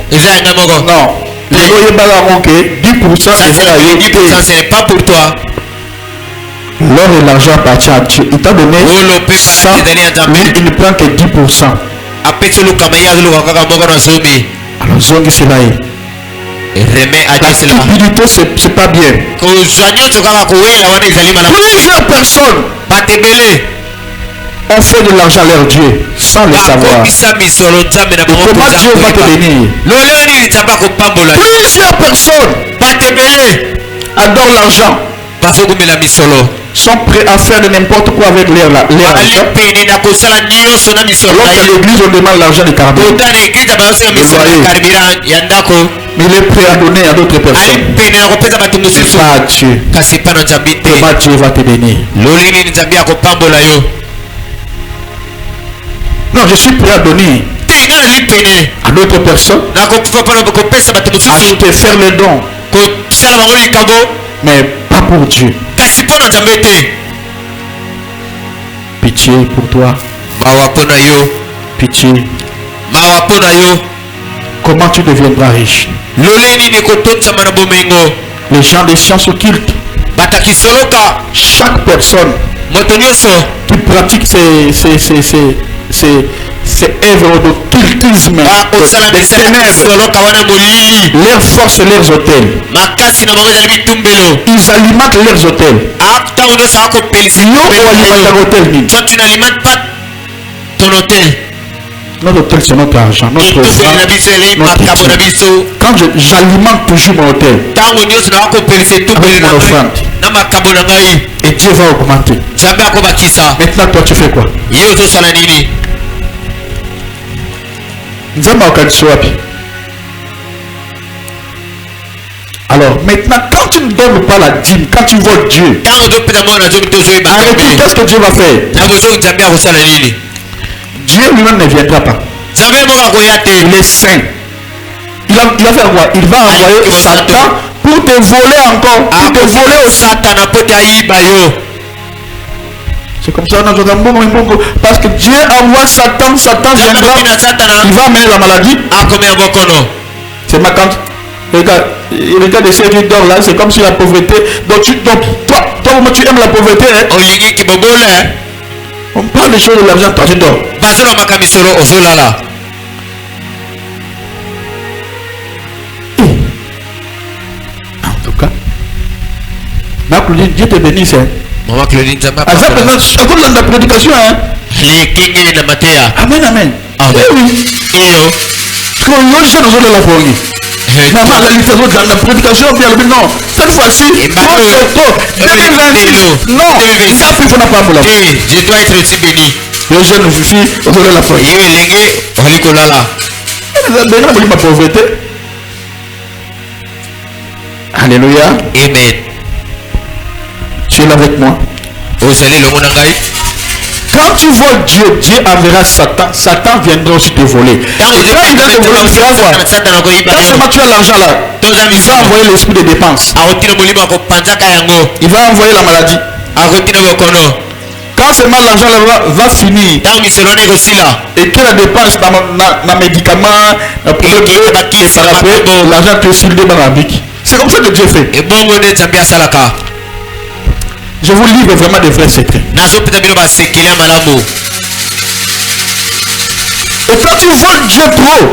Non. Le loyer que 10% ce n'est pas pour toi. L'or et l'argent appartient à Dieu. Il t'a donné 100, lui il ne prend que 10%. Alors zongi c'est là. La cupidité c'est pas bien. Plusieurs personnes ont fait de l'argent leur Dieu sans le savoir. Comment Dieu va te bénir? Plusieurs personnes adorent l'argent, sont prêts à faire de n'importe quoi avec leur argent. Lorsque l'église on demande l'argent du carburant, mais il est prêt à donner à d'autres personnes. C'est pas à Dieu. Comment Dieu va te bénir? Non, je suis prêt à donner à d'autres personnes, à te faire le don, mais pas pour Dieu. Pitié pour toi. Pitié. Comment tu deviendras riche? Les gens des sciences occultes, chaque personne qui pratique ces œuvres d'occultisme, des ténèbres, leurs forces et leurs hôtels, ils alimentent leurs hôtels. Tu n'alimentes pas ton hôtel. Notre hôtel c'est notre argent, notre quand j'alimente toujours mon hôtel avec mon offrande, et Dieu va augmenter. Maintenant toi tu fais quoi? Alors maintenant quand tu ne donnes pas la dîme, quand tu voles Dieu, qu'est-ce que Dieu va faire? Dieu lui-même ne viendra pas. Il est saint. Il va faire quoi? Il va envoyer Satan pour te voler encore. Pour te voler au Satan. C'est comme ça. Parce que Dieu envoie Satan. Satan viendra. Il va amener la maladie. C'est ma quand. Regarde, le cas de ceux qui dorment là, c'est comme si la pauvreté. Donc toi, tu aimes la pauvreté. Hein? On parle des choses de l'argent, toi tu dors. En tout cas, Dieu te bénisse. Hein? Maman Claudine, ça m'a pas. À la prédication. Hein? Amen, amen. Amen. Oui. Maman, la prédication, non. Cette fois-ci, non. Ça fait qu'on n'a pas pour la. Je dois être aussi béni. Les jeunes filles, on doit la foi. Ma pauvreté. Alléluia. Amen. Tu es là avec moi. Quand tu voles Dieu, Dieu enverra Satan. Satan viendra aussi te voler. Quand il vient te voler, tu vas voir. Quand seulement tu as l'argent là, il va envoyer l'esprit de dépense. Il va envoyer la maladie. Quand seulement l'argent là va finir et que la dépense dans les médicaments, l'argent te file dans la bique. C'est comme ça que Dieu fait. Je vous livre vraiment des vrais secrets. Et quand tu voles Dieu trop,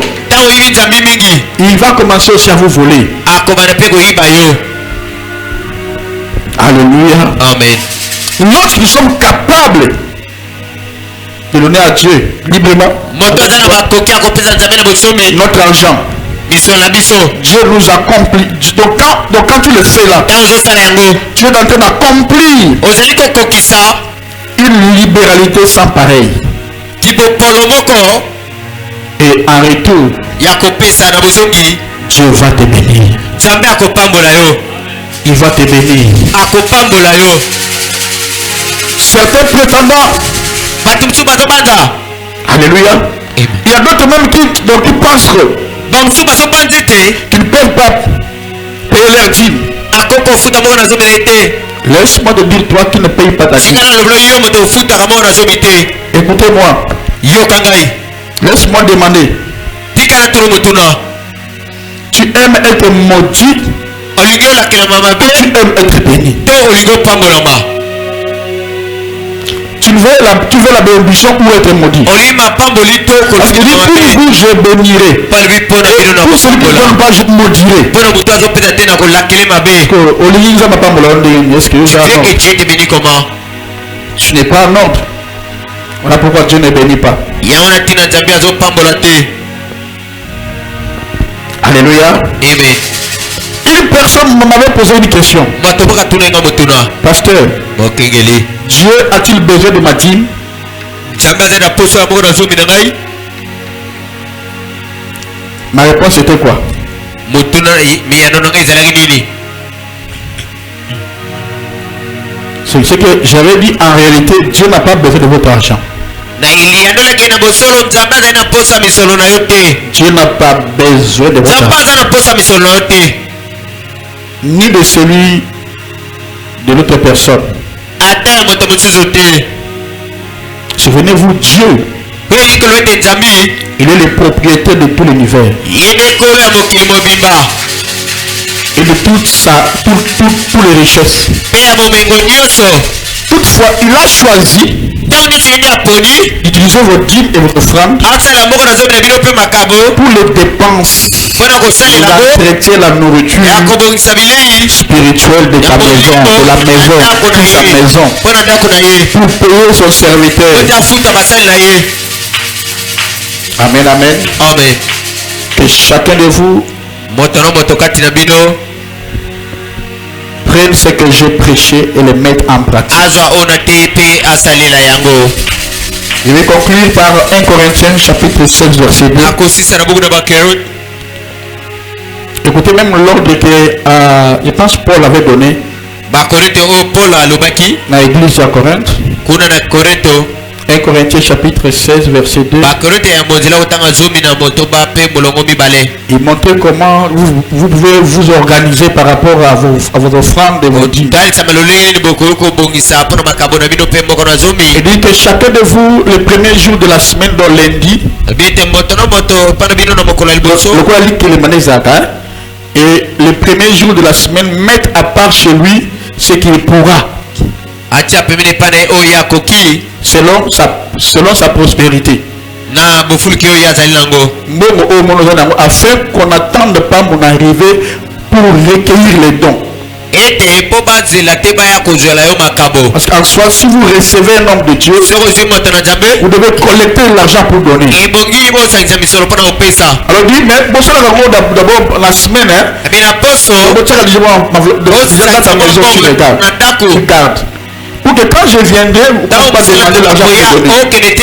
il va commencer aussi à vous voler. Alléluia. Amen. Lorsque nous sommes capables de donner à Dieu librement notre argent, Dieu nous accomplit. Donc quand tu le fais là, tu es en train d'accomplir une libéralité sans pareil. Et en retour, Dieu va te bénir. Il va te bénir. Certains prétendants, alléluia. Il y a d'autres même qui pensent qu'ils ne peuvent pas payer leur dîme. Laisse-moi te dire, toi qui ne payes pas ta dîme. Écoutez-moi. Laisse-moi demander. Tu aimes être maudit ou tu aimes être béni? Tu veux la bénédiction ou être maudit? Parce que dit, pour je bénirai. Pour celui qui ne donne pas, je maudirai. Ce n'est pas un ordre. Voilà pourquoi Dieu ne bénit pas. Alléluia. Amen. Une personne m'avait posé une question. Pasteur, Dieu a-t-il besoin de ma dîme? Ma réponse était quoi? C'est ce que j'avais dit. En réalité, Dieu n'a pas besoin de votre argent. Dieu n'a pas besoin de votre argent, ni de celui de l'autre personne. Souvenez-vous, Dieu, il est le propriétaire de tout l'univers et de toutes les richesses. Toutefois, il a choisi d'utiliser vos dîmes et votre offrande pour les dépenses, l'entretien, la nourriture spirituelle de ta maison, de la maison, de sa maison, pour payer son serviteur. Amen, amen. Amen. Que chacun de vous prenne ce que j'ai prêché et le mettre en pratique. Je vais conclure par 1 Corinthiens chapitre 16 verset 2. Écoutez même l'ordre que je pense Paul avait donné à l'église à Corinthe. 1 Corinthiens chapitre 16 verset 2. Il montrait comment vous pouvez vous organiser par rapport à vos offrandes et vos dîmes. Il dit que chacun de vous, le premier jour de la semaine, dans lundi, et le premier jour de la semaine, mettre à part chez lui ce qu'il pourra. Selon sa prospérité. Afin qu'on n'attende pas mon arrivée pour recueillir les dons. Parce qu'en soi, si vous recevez un homme de Dieu, vous devez collecter l'argent pour donner. Alors dit, mais bon, ça d'abord la semaine, garde. Pour que quand je viendrai, vous ne pas demander l'argent pour donner.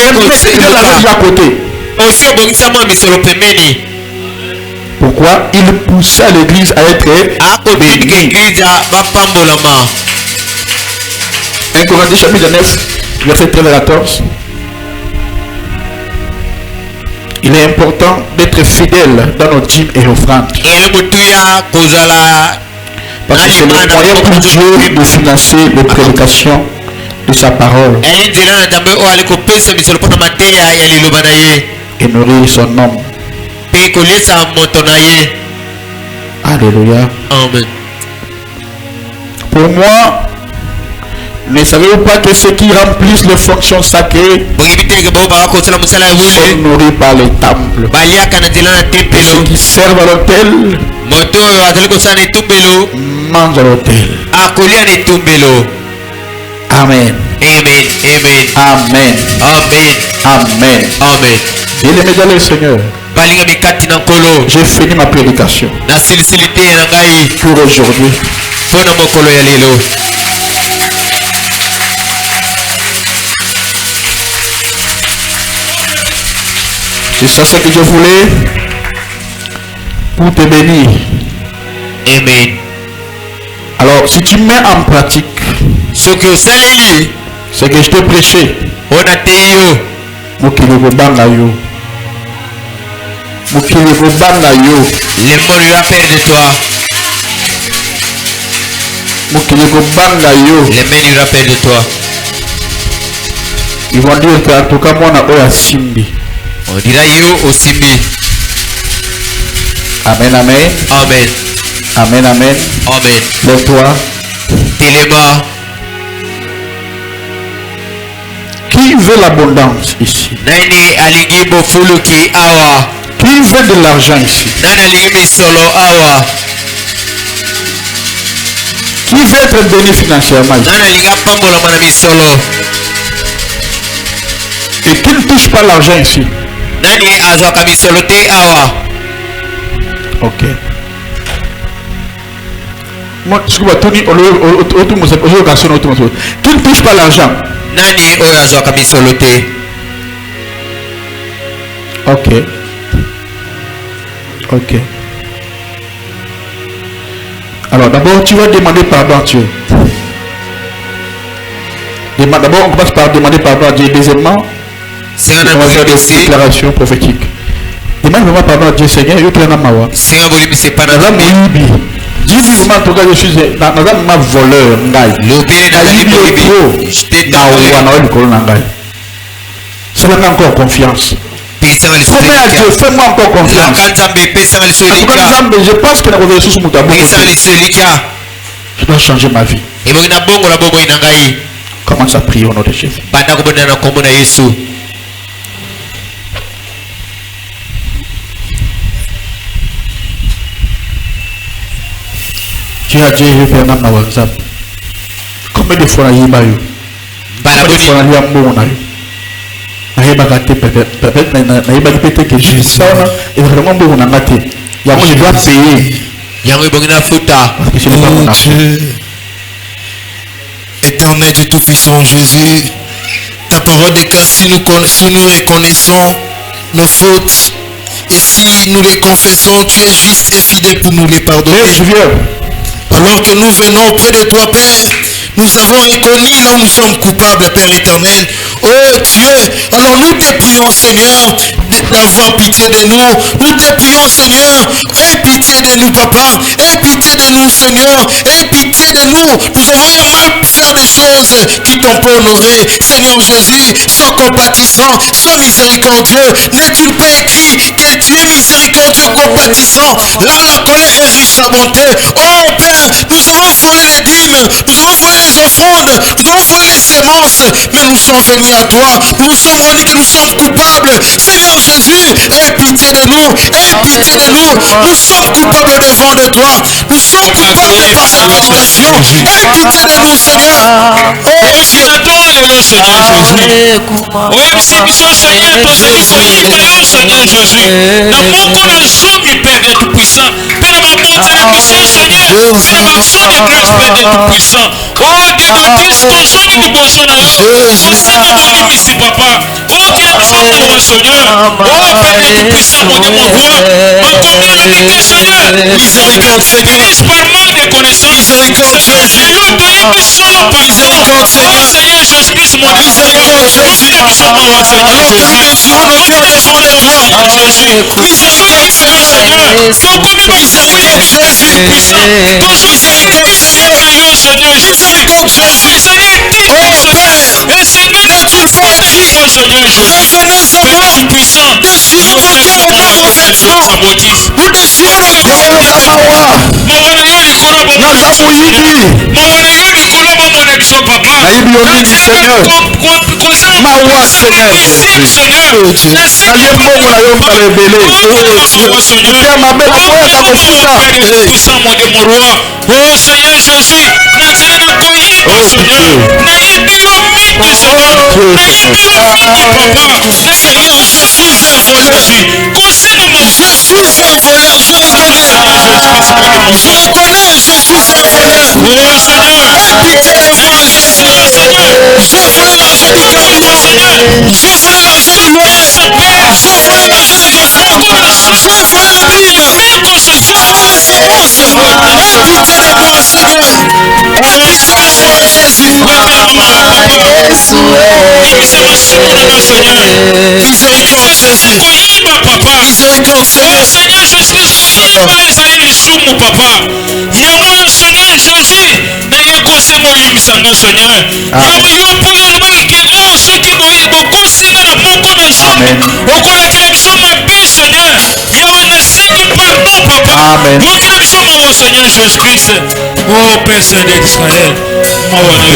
L'argent à côté. Pourquoi? Il poussait l'église à être bénie. 1 Corinthiens chapitre 9, verset 13 à 14. Il est important d'être fidèle dans nos dîmes et offrandes. Parce que c'est le moyen pour Dieu de financer les prédications de sa parole et nourrir son nom. Alléluia. Amen. Pour moi, ne savez-vous pas que ceux qui remplissent les fonctions sacrées sont nourris par les temples? Et ceux qui servent à l'autel mangent à l'autel. Amen. Amen. Amen. Amen. Amen. Amen. Amen. Bien-aimés dans le Seigneur, j'ai fini ma prédication pour aujourd'hui. C'est ça ce que je voulais pour te bénir. Amen. Alors, si tu mets en pratique ce que je te prêchais, les morts lui rappellent de toi. Les mains lui rappellent de toi. Ils vont dire qu'en tout cas, moi, on dira yo au Simbi. Amen, amen. Amen. Amen, amen. Amen. Lève-toi. Téléma. Qui veut l'abondance ici? Nani alingi bofuluki awa. Qui veut de l'argent ici? Nani alingi misolo awa. Qui veut être béni financièrement ici? Nani alinga pambola mana misolo. Et qui ne touche pas l'argent ici? Nani azwaka misolo te awa. Ok. Moi, ce que va tourner qui ne touche pas l'argent? Nani oyo azwaka misolo te. Ok. Ok. Alors d'abord, tu vas demander pardon à Dieu. D'abord, on commence par demander pardon à Dieu. Deuxièmement, on va faire des déclarations prophétiques. Demande vraiment pardon à Dieu, Seigneur. Je suis mawa. Dis vraiment, toi, je suis un voleur. Ça n'a encore confiance. Promets à Dieu, fais-moi encore confiance. Je pense que je dois changer ma vie. Commence à prier au nom de Jésus. Tu as dit, je vais faire un WhatsApp. Combien de fois il y a eu? Combien de fois il y a eu? Peut-être que je suis et vraiment bon on a maté. Je dois payer. Oh Dieu, éternel Dieu Tout-Puissant Jésus, ta parole déclare si nous reconnaissons nos fautes et si nous les confessons, tu es juste et fidèle pour nous les pardonner. Alors que nous venons auprès de toi, Père, nous avons reconnu là où nous sommes coupables, Père éternel. Oh Dieu, alors nous te prions, Seigneur, d'avoir pitié de nous. Nous te prions, Seigneur, aie pitié de nous, Papa. Aie pitié de nous, Seigneur. Aie pitié de nous. Nous avons mal faire des choses qui t'ont pas honoré. Seigneur Jésus, sois compatissant, sois miséricordieux. N'est-il pas écrit que tu es miséricordieux, compatissant? Là, la colère est riche à bonté. Oh Père, nous avons volé les dîmes, nous avons volé les offrandes, nous avons volé les semences, mais nous sommes venus à toi. Nous nous sommes rendus que nous sommes coupables. Seigneur Jésus, aie pitié de nous, aie pitié de nous. Nous sommes coupables devant de toi. Nous sommes coupables par cette compassion. Aie pitié de nous, Seigneur. Oh Dieu, le Seigneur Jésus. Oui, biso Seigneur, tozali koyinda yo Seigneur Jésus. Na moko na zomi Père de Tout-Puissant. Père na mabota na biso Seigneur. Père na bazo de grâce Père de Tout-Puissant. Oh Dieu de grâce, tozongi liboso na yo. Tosala bolimbisi Papa. Oh Dieu na maboko Seigneur. Oh Père de Tout-Puissant, mon Dieu, mon roi. Makomi eleki Seigneur. miséricorde Seigneur. Finisse par manque de connaissance. Miséricorde Jésus. Yo toyebi solo pardon. Miséricorde Seigneur. Oh Seigneur Jésus-Christ, mon Dieu. Miséricorde Jésus. Alors que nous déchirons nos cœurs devant de toi. Miséricorde Jésus. Oh Père, n'est-il pas écrit? Revenez Seigneur, déchirons nos cœurs au bord de vêtements. Nous déchirons nos cœurs au Namawa. Naza Mouyidi. Naïbi Omini Seigneur. Mawa Seigneur. Nalie Momo na yo mbala ebele. Epia mabe na koyaka kofuta. Oh Seigneur Jésus, nazali na koyiba Seigneur, nayebi yo mingi Seigneur, nayebi yo mingi Papa. Seigneur, je suis un voleur. Concerne-moi, Je suis un voleur, je reconnais. Je reconnais, je suis un voleur. oh Seigneur, Aie pitié de moi, Jésus. J'ai volé l'argent du carburant. J'ai volé l'argent du loyer. J'ai volé l'argent des offrandes. J'ai volé la dîme. J'ai volé les semences. Aie pitié de moi, Seigneur. Aie pitié de moi, Jésus. Miséricorde, Jésus. Miséricorde, Seigneur. Seigneur Jésus, ezali lisumu papa yango Seigneur Jésus naye kosenga oyimisanga Seigneur yango yo mpona lobalaki o soki bokosinga na moko na zomi okolakela biso mabe Seigneur yawe nasengi pardon papa motina biso mawa Seigneur Jésus Christ. Oh Père Saint d'Israël,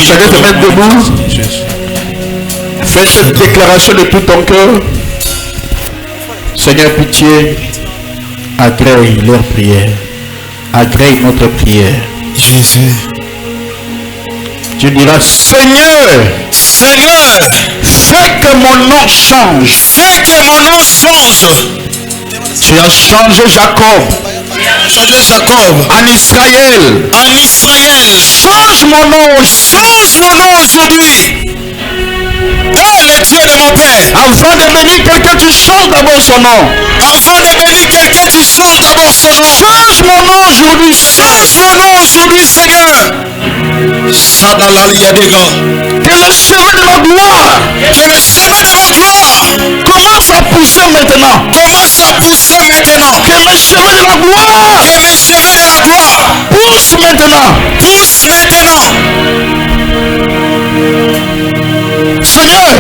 chacun se met debout. Fais cette déclaration de tout ton cœur. Seigneur, pitié, agrée leur prière, agrée notre prière. Jésus. Tu diras, Seigneur, Seigneur, fais que mon nom change. fais que mon nom change. Tu as changé Jacob Changez Jacob en Israël. en Israël. Change mon nom aussi. Change mon nom aujourd'hui. Oh le Dieu de mon Père. Avant de bénir quelqu'un, tu changes d'abord son nom. Avant de bénir quelqu'un, tu changes d'abord son nom. Change mon nom aujourd'hui. Change mon nom aujourd'hui, Seigneur. Sadalaliadega. Que le chemin de ma gloire Que le chemin de ma gloire commence à pousser maintenant. commence à pousser maintenant. Que mes chemins de la gloire Que mes chemins de la gloire poussent maintenant. poussent maintenant. Seigneur,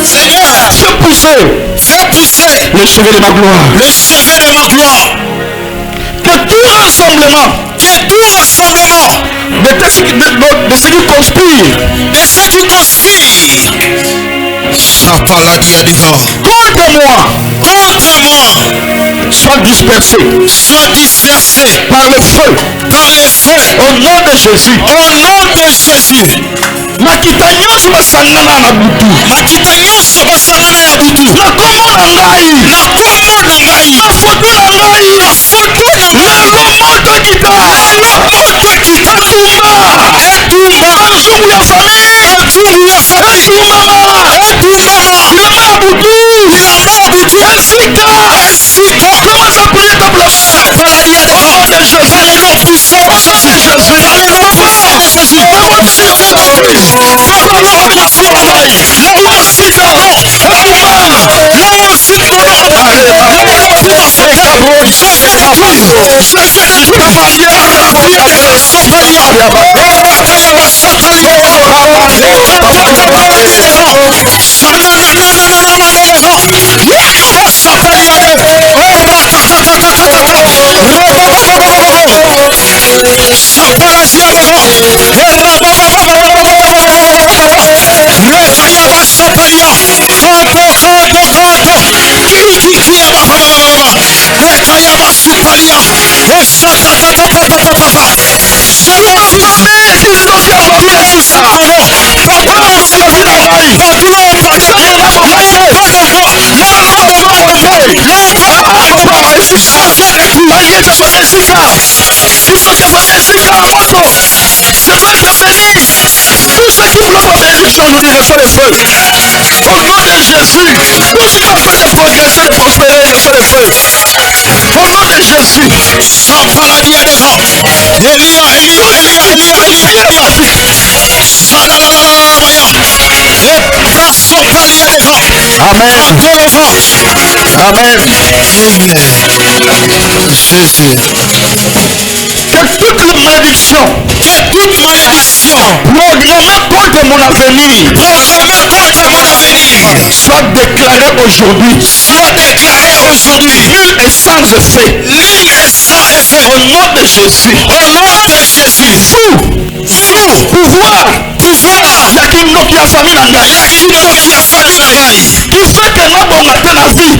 Seigneur, fais pousser fais pousser le chemin de ma gloire. le chemin de ma gloire. Que tout rassemblement Que tout rassemblement de ceux qui conspirent de ceux qui conspirent contre moi contre moi soit dispersé soit dispersé par le feu. par le feu. Au nom de Jésus. Au nom de Jésus. Makita nyonso basangana na butu. Makita nyonso basangana ya butu. Na kombo na ngai. Na kombo na ngai. Na foto na ngai. Na foto na ngai. Na lomoto kita. Na lomoto kita. Etumba. Etumba. Banzungu ya famille. Banzungu ya famille. Etumbama. Etumbama. Bilamba ya butu. Bilamba ya butu. Esika. Esika. Commence à prier comme le Au nom de Jésus. Par le nom puissant de Jésus. Par le nom puissant de Jésus. Reçois les feux. Au nom de Jésus, tout ce qui va faire progresser et prospérer, reçois les feux. Au nom de Jésus, Amen. Amen. Jésus. Que toute malédiction programmée contre mon avenir soit déclarée aujourd'hui. Nul et sans effet. Au nom de Jésus. Pouvoir. Qui a famille en Gaï. Qui fait que nous avons raté la vie.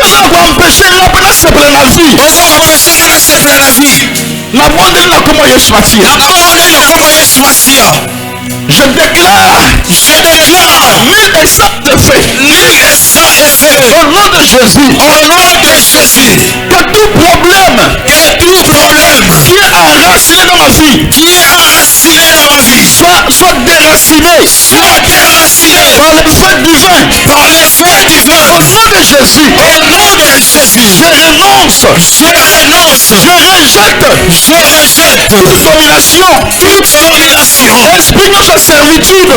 On va empêcher mon empêcher la vie. La mort de la comment Yesu Masia. Je déclare nul et sans effet. Au nom de Jésus. Que tout problème qui est enraciné dans ma vie soit déraciné par le feu divin. Au nom de Jésus. Je renonce. Je rejette toute domination. Esprit de servitude.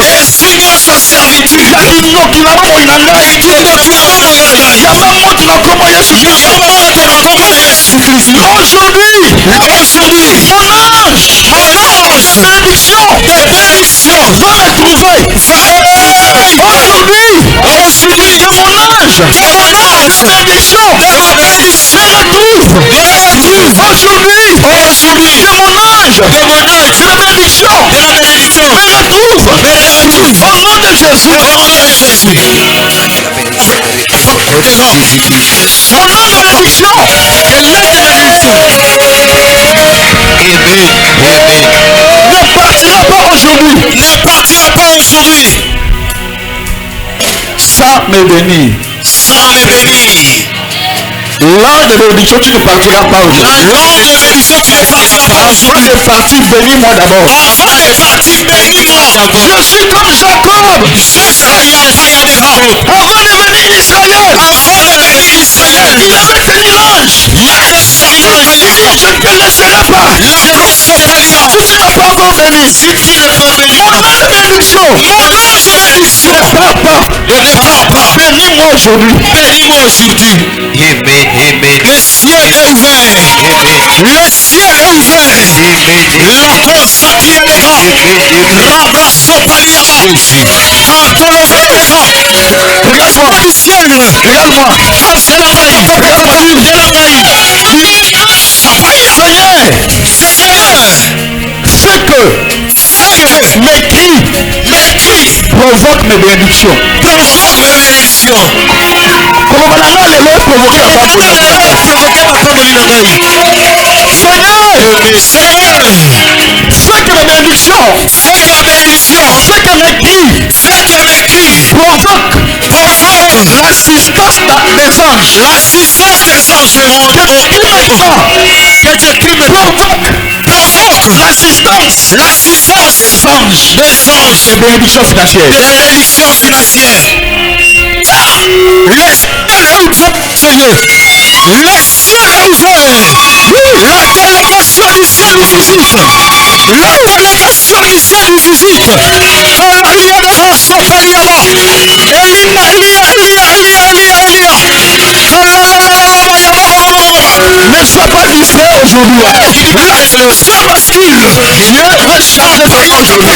Aujourd'hui, mon ange de bénédiction va me trouver. Aujourd'hui, mon ange de bénédiction me retrouve. Aujourd'hui, mon ange de bénédiction me retrouve. Au nom de Jésus. Mon nom de bénédiction. Ne partira pas aujourd'hui. Sans me bénir. L'ange de bénédiction, tu ne partiras pas aujourd'hui. Avant de partir, bénis-moi d'abord. Je suis comme Jacob. Avant de venir Israël. Il avait tenu l'ange. Je ne te laisserai pas. Si tu n'as pas encore béni. Mon ange de bénédiction. Ne pars pas. Bénis-moi aujourd'hui. Amen. Le ciel est ouvert. Le ciel est ouvert. La cosa piedra. Rabba sopaliaba. Antolova pedra. Regarde-moi. Regarde-moi. Seigneur, fais que mes cris provoquent mes bénédictions. Comment la main les lois provoquer la femme. Seigneur, fais que mes bénédictions, fais que mes cris provoquent l'assistance des anges. Que tes cris me provoquent l'assistance des anges. Des bénédictions financières. Le ciel est ouvert, Seigneur. Le ciel est ouvert. L'acclamation du ciel nous visite. L'acclamation du ciel nous visite. Alléluia, ne sois pas distrait aujourd'hui. Sois bascule. Dieu veut changer ta vie aujourd'hui.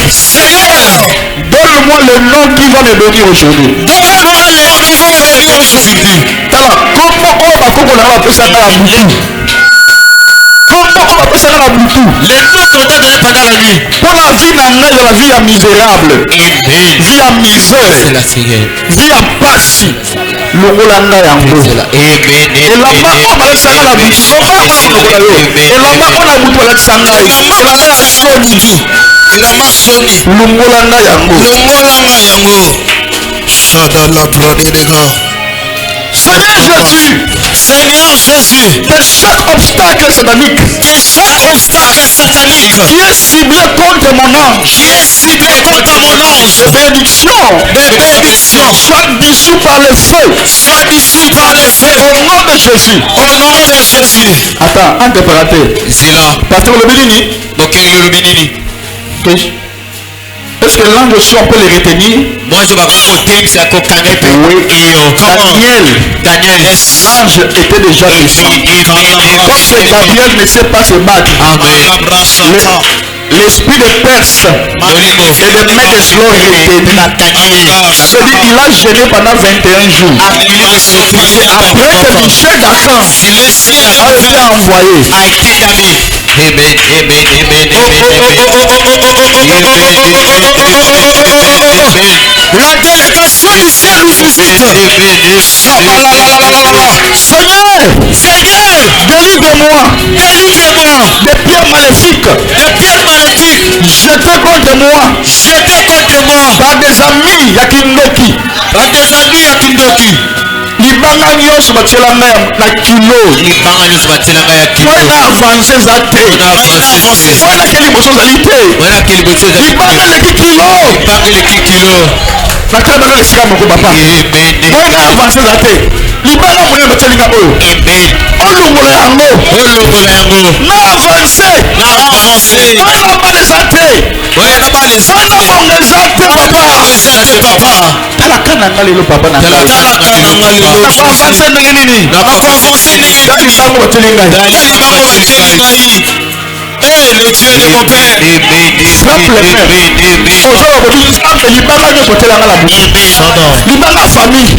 Seigneur, donne-moi le nom qui va me bénir aujourd'hui. Donne-moi le nom qui va me bénir aujourd'hui. Comment on va faire la personne à la boutique? Comment on va faire ça à la boutique? Les noms qu'on t'a donné pendant la nuit. Pour la vie n'a la vie à misérable. Vie à misère. Vie à passion. Le Rolanda Yango. Et la maman on va ça à la boutique. On va à la boutique. Et la maman on a boutique la sangai. Et la maman a soni. Et la maman soni. Le Rolanda Yango. Le Rolanda Yango. Shada la gloire des gars. Seigneur Jésus, de chaque obstacle satanique, qui est ciblé contre mon ange, de bénédiction, soit dissous par le feu, au nom de Jésus. Attends, interpréter. Pasteur le bénini. Est-ce que l'ange aussi on peut les retenir? Moi je vais raconter que c'est à Daniel. L'ange était déjà dessus. Parce que Gabriel ne sait pas se battre. L'esprit de Perse et de Médeslo était dit. C'est-à-dire il a gêné pendant 21 jours. Après que Michel d'Arcan a été envoyé. Amen. La délégation du ciel nous visite. Seigneur, délivre-moi des pierres maléfiques. Jetez contre moi par des amis Yakindoki. Libanga nyonso batielanga na kilo. Wana avance za te. Wana keli boso za ite. Libanga leki kilo. Nakaba na lesika moko papa. Wana avance za te. Libanga mwenye batielinga oyo. Olungola yango. Na avance. Wana bale za te. Wana bonga za te papa. Tala kana ngalelo papa na. Avance ndenge nini? Dali bango batelinga. Le Dieu de mon père. Libanga nyokotelanga la boutique. Libanga famille.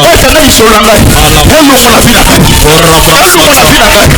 Okanga isolo ngai. Olongo la vie na ngai. Olongo la vie na ngai.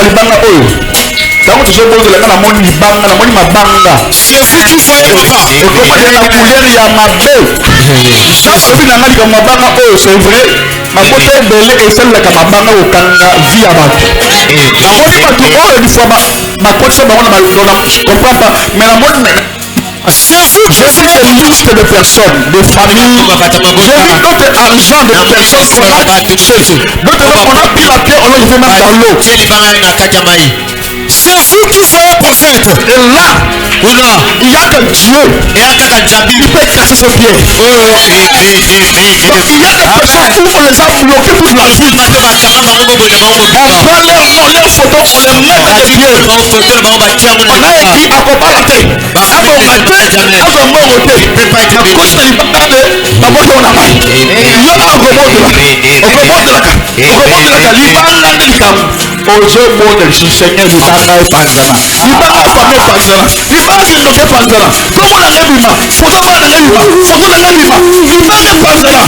libanga oyo. Tango tozobonzela nga namoni libanga, namoni mabanga. C'est vous qui faites le pas. Okomona na couleur ya mabe. Sasa obi na nga likambo mabanga oyo, c'est vrai. Mabota ebele esalelaka mabanga kokanga vie ya bato. Namoni bato oyo lifwa bakotisa bango na malona. Comprends pas? Mais namoni C'est vous qui j'ai vu des listes de personnes, de familles, j'ai vu d'autres argent de personnes qu'on a chez eux. D'autres on a pris la pierre, on l'a jeté même dans l'eau. C'est vous qui faites le prophète. Et là, il y a que Dieu qui peut casser ses pieds. Il y a des personnes où on les a bloqués toute la vie. On prend leur nom, leur photo, on les met dans les pieds. On a écrit à Kobalate. ozomona lisusu Seigneur libanga epanzana libanga famille epanzana libanga kindoke epanzana komona nga bima foto bana nga bima foto na nga bima libanga epanzana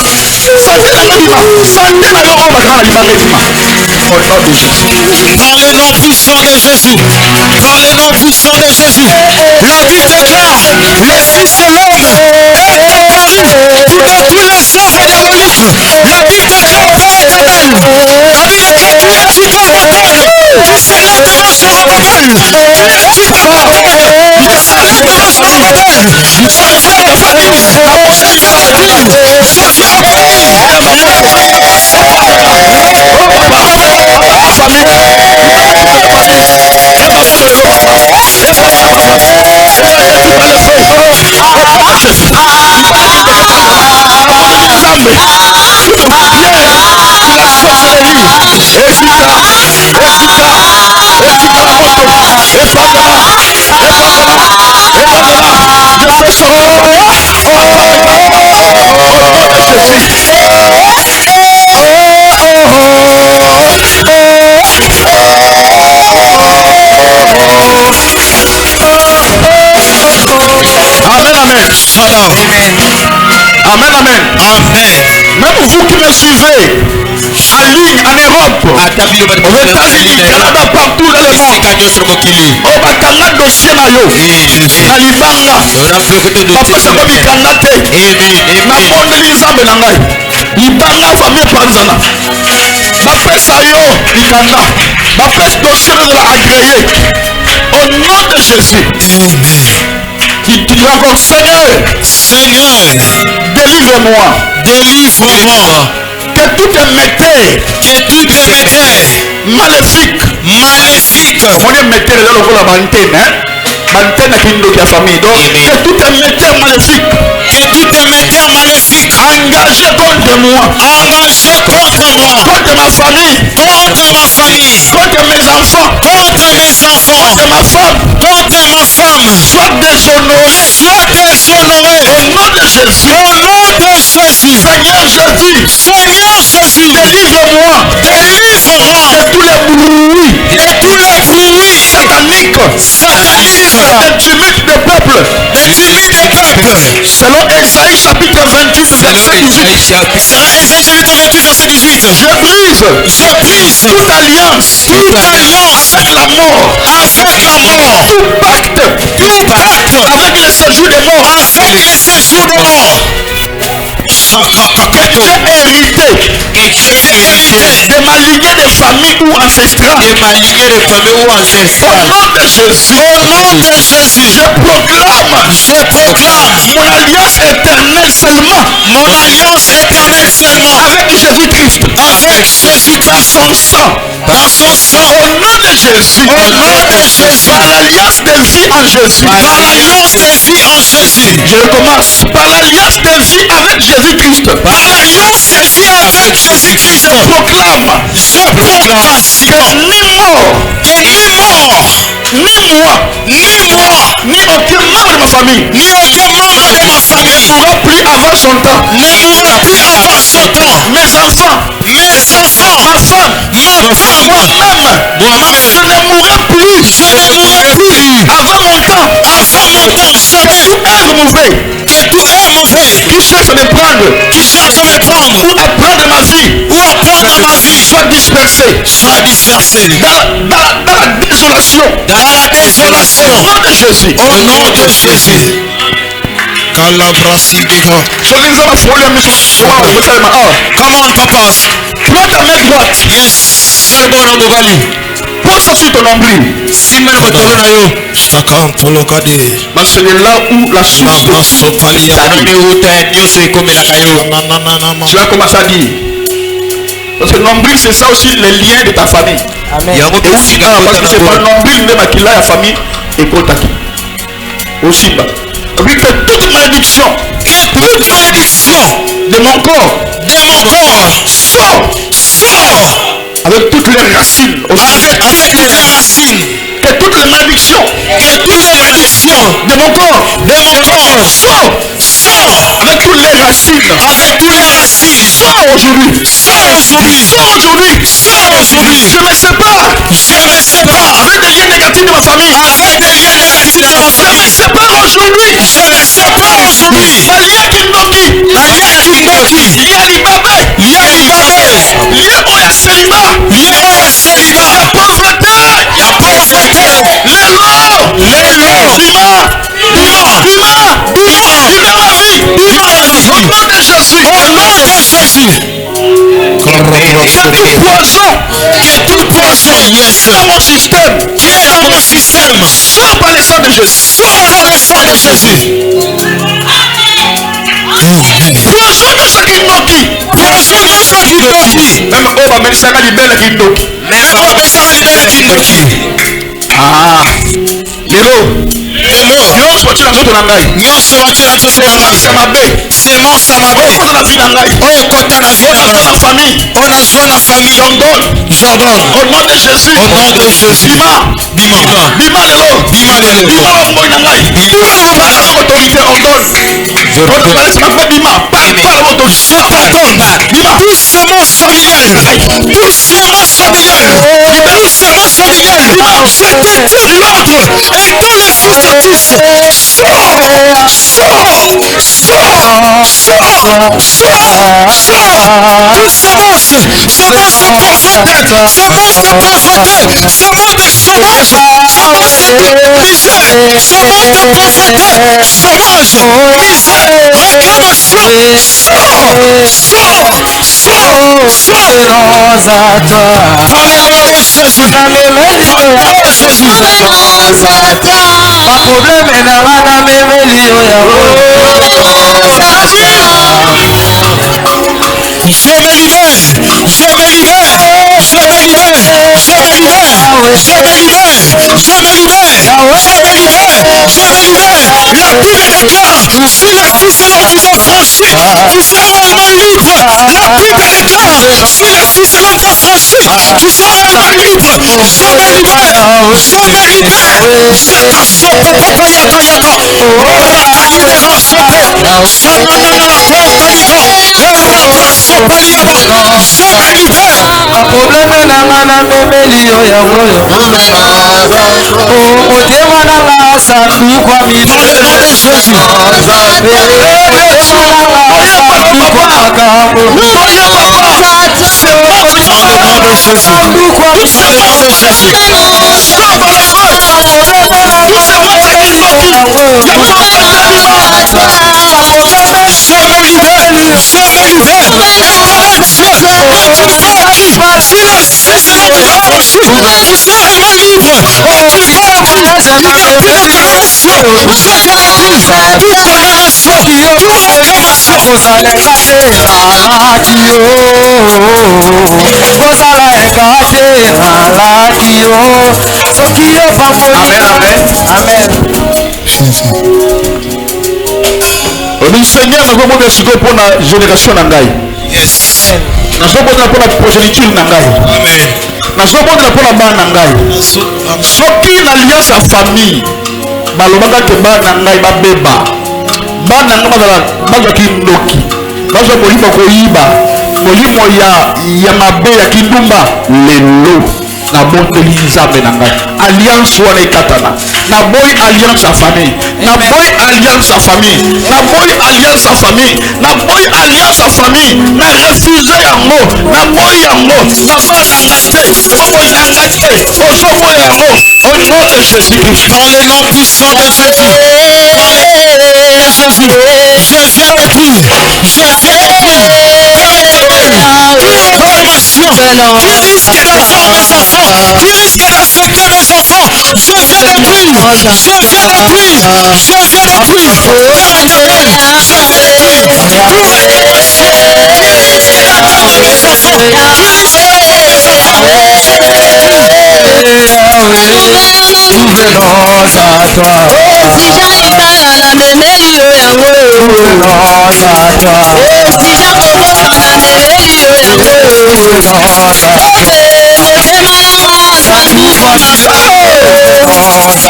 santé na nga bima santé na nga oyo bakala libanga ebima au nom de Jésus. Dans le nom puissant de Jésus. Dans le nom puissant de Jésus. La Bible déclare, les fils de l'homme est apparu pour détruire les œuvres diaboliques. La Bible déclare dans l'Éternel, avec la tuer tout homme mortel qui s'élève devant son parole. Tu ne tues pas. Le salut devant son mortel. Son frère de famille, aposté par la famille, son frère de famille, Amen, amen. Même vous qui me suivez en ligne, en Europe, aux États-Unis, Canada, partout dans le monde, on va canal dossier na yo, na libanga, bapesa ko bikanga te, na mondeli nzambe na ngai, libanga famille panzana, bapesa yo bikanga, bapesa dossier de la agréé, au nom de Jésus. Qui dit encore Seigneur, délivre-moi. Que tout est maléfique. On est metteur dans le rôle d'antenne, hein? Antenne qui nous dit la famille. Donc, que tout est metteur maléfique. Engagé contre moi. Contre ma famille. Contre mes enfants. Contre ma femme. Sois déshonoré. Au nom de Jésus. Seigneur Jésus. Délivre-moi. De tous les bruits. Sataniques. Des tumulte des peuples. Selon Esaïe chapitre 28 verset 18. Je brise toute alliance avec la mort. Tout pacte avec le séjour des morts. Que tu as hérité de ma lignée de famille ou ancestrale. Au nom de Jésus, je proclame mon alliance éternelle seulement. Avec Jésus-Christ. Par son sang. Au nom de Jésus. Par l'alliance de vie en Jésus. Je recommence. Par l'alliance de vie avec Jésus-Christ. Je proclame que ni mort, ni moi, ni aucun membre de ma famille ne pourra plus avoir son temps. Mes enfants, ma femme, moi-même, je ne mourrai plus avant mon temps. Tout être mauvais qui cherche à me prendre ou à prendre ma vie dans ma vie soit dispersé dans la désolation. la désolation. Au nom de Jésus. Au nom de Jésus. Come on, papas. Prends ta main droite. Yes. Pose sur ton nombril. Parce que c'est là où la source de tout s'arrive. Tu vas commencer à dire. Parce que le nombril, c'est ça aussi les liens de ta famille. Amen. Et où tu as, parce que c'est pas le nombril même qui a la famille et Kotaki. Aussi bas. Donc il fait toute malédiction. Toute malédiction De mon corps. Sors. Avec toutes les racines. Avec toutes les racines. Que toutes les malédictions. De mon corps. Sors. Avec toutes les racines. Sors aujourd'hui. Je me sépare. Avec des liens négatifs de ma famille. Je me sépare aujourd'hui. Malia Kindoki. Lia Oya Seiba. Pauvreté. Tout poison dans mon système. Sors par le sang de Jésus. Poison de ce Kindoki. Même Oba Melisanga libelle Kindoki. Ah. Lelo. Nyonso tu na nzoto na ngai. Semence mabe. Okota na vie na ngai. Okota na famille. J'ordonne. Au nom de Jésus. Bima lelo. Bima moi na ngai. Par la autorité ordonne. Bima. Par la autorité. Bima. Tout semence familiale. Et tous les fussatifs. Le Seigneur nous demande de se pour la génération d'Angaï. Yes. Nous sommes pour la progéniture d'Angaï. Amen. Nous sommes pour la bande d'Angaï. Ce qui est l'alliance à famille, balobaka te bana ngai babeba. Bana ngoma baza kindoki. Baza molimo koyiba. Molimo ya mabe ya kindumba lelo. na bondeli nzambe na ngai alliance wana ekatana na boy alliance ya famille na boy alliance ya famille na boy alliance ya famille na boy alliance ya famille na refuse yango na boy yango na bana nga te oboyi na nga te ozoboya yango au nom de Jésus-Christ Dans le nom puissant de Jésus. Je viens de prier. Je viens de prier. Formation. Qui risque d'argent mes enfants. Qui risque de secret mes enfants. Je viens de prier. Je viens de prier. Je viens de prier. Père éternel, je viens de prier. Pour l'élévation. Qui risque d'argent mes enfants. Qui risque d'argent mes enfants. Je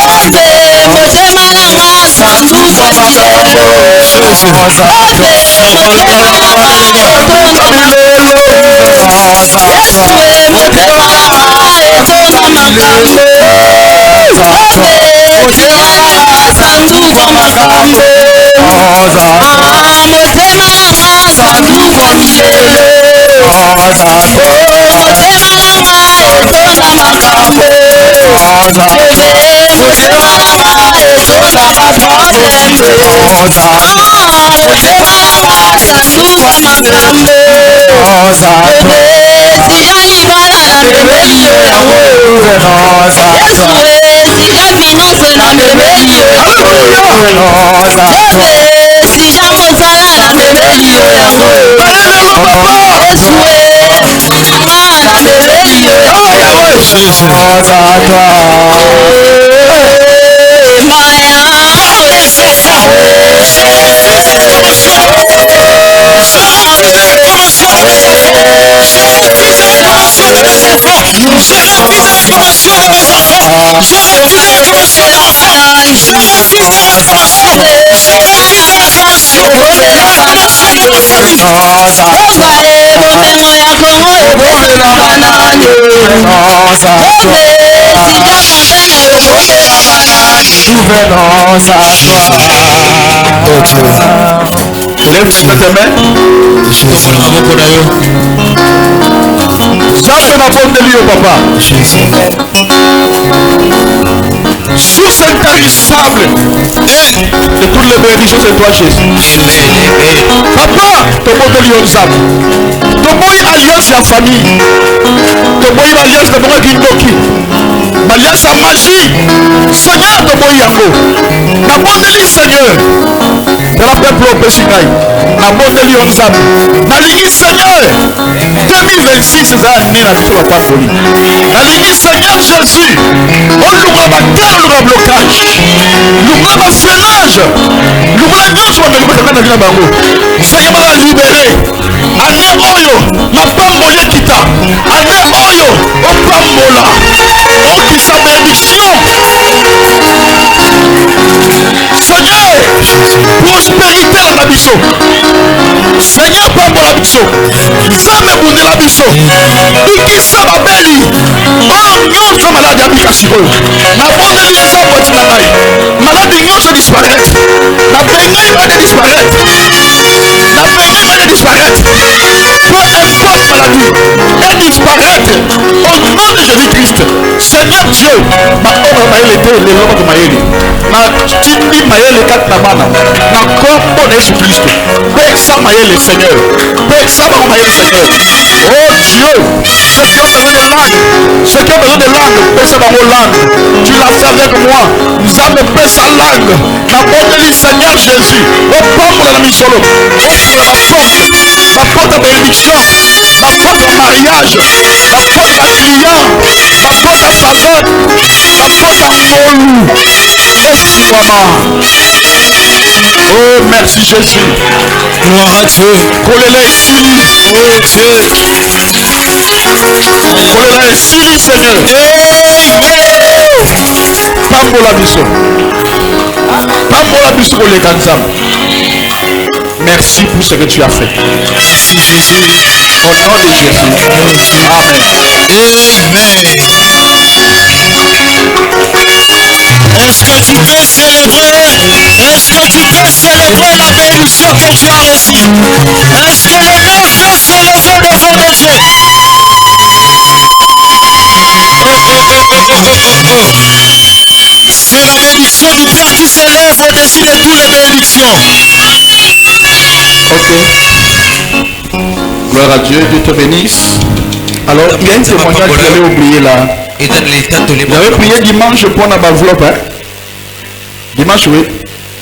viens de Lève tes mains. Papa. Sur cette terre stable de toutes les bénédictions, c'est toi Jésus. Papa, ton bon de l'Yonzam. Ton bon alliance la famille. Ton bon alliance de mon Gindoki. Alliance à magie. Seigneur, ton bon Yango. La bonne de Seigneur. Dans la peuple au Pessingaï. La bonne de l'Yonzam. La ligne Seigneur. 2026, c'est ça l'année la vie sur la parole. La ligne Seigneur Jésus. On l'ouvre ma terre, on l'ouvre blocage. L'ouvre ma violage. L'ouvre la nuit, mais l'ouvre la nuit. Seigneur m'a libéré. Année Oyo. Ma femme moye kita. Année Oyo. Au Pambola. On dit sa bénédiction. Seigneur. Prospérité dans la biso. Seigneur Pambola biso. Zame bunde la biso. Bikisa babeli. Oh nyonso malade abika sikoyo. Na bondeli nzambo tina ngai. Malade nyonso disparaître. Na bengai va disparaître. Na bengai va disparaître. Peu importe maladie. Elle disparaître. Au nom de Jésus-Christ. Seigneur Dieu. Ma ombre maëlle était le lomba de maëlle. Ma tindi maëlle kat na bana. Na kombo de Jésus-Christ. Pesa maëlle Seigneur. Pesa maëlle Seigneur. Oh Dieu. Ceux qui ont besoin de langue. Ceux qui ont besoin de langue. Pesa bango langue. Tu l'as fait avec moi. Nous avons pesa langue. Na bondeli Seigneur Jésus. Au pombo de la misolo. Ouvre la porte. La porte de bénédiction. La porte de mariage. La porte à client. La porte à faveur. La porte à molou. Oh merci Jésus. Gloire à Dieu. Collez-les ici. Oh Dieu. Collez-les ici Seigneur. Pambola biso. Pambola biso les Merci pour ce que tu as fait. Merci Jésus. Au nom de Jésus. Amen. Est-ce que tu peux célébrer? Est-ce que tu peux célébrer la bénédiction que tu as reçue? Est-ce que le monde peut se lever devant le Dieu? C'est la bénédiction du Père qui s'élève au-dessus de toutes les bénédictions. Ok. Gloire à Dieu, Dieu te bénisse. Alors, il y a un témoignage que j'avais oublié là. J'avais prié dimanche pour la enveloppe. Hein? Dimanche, oui.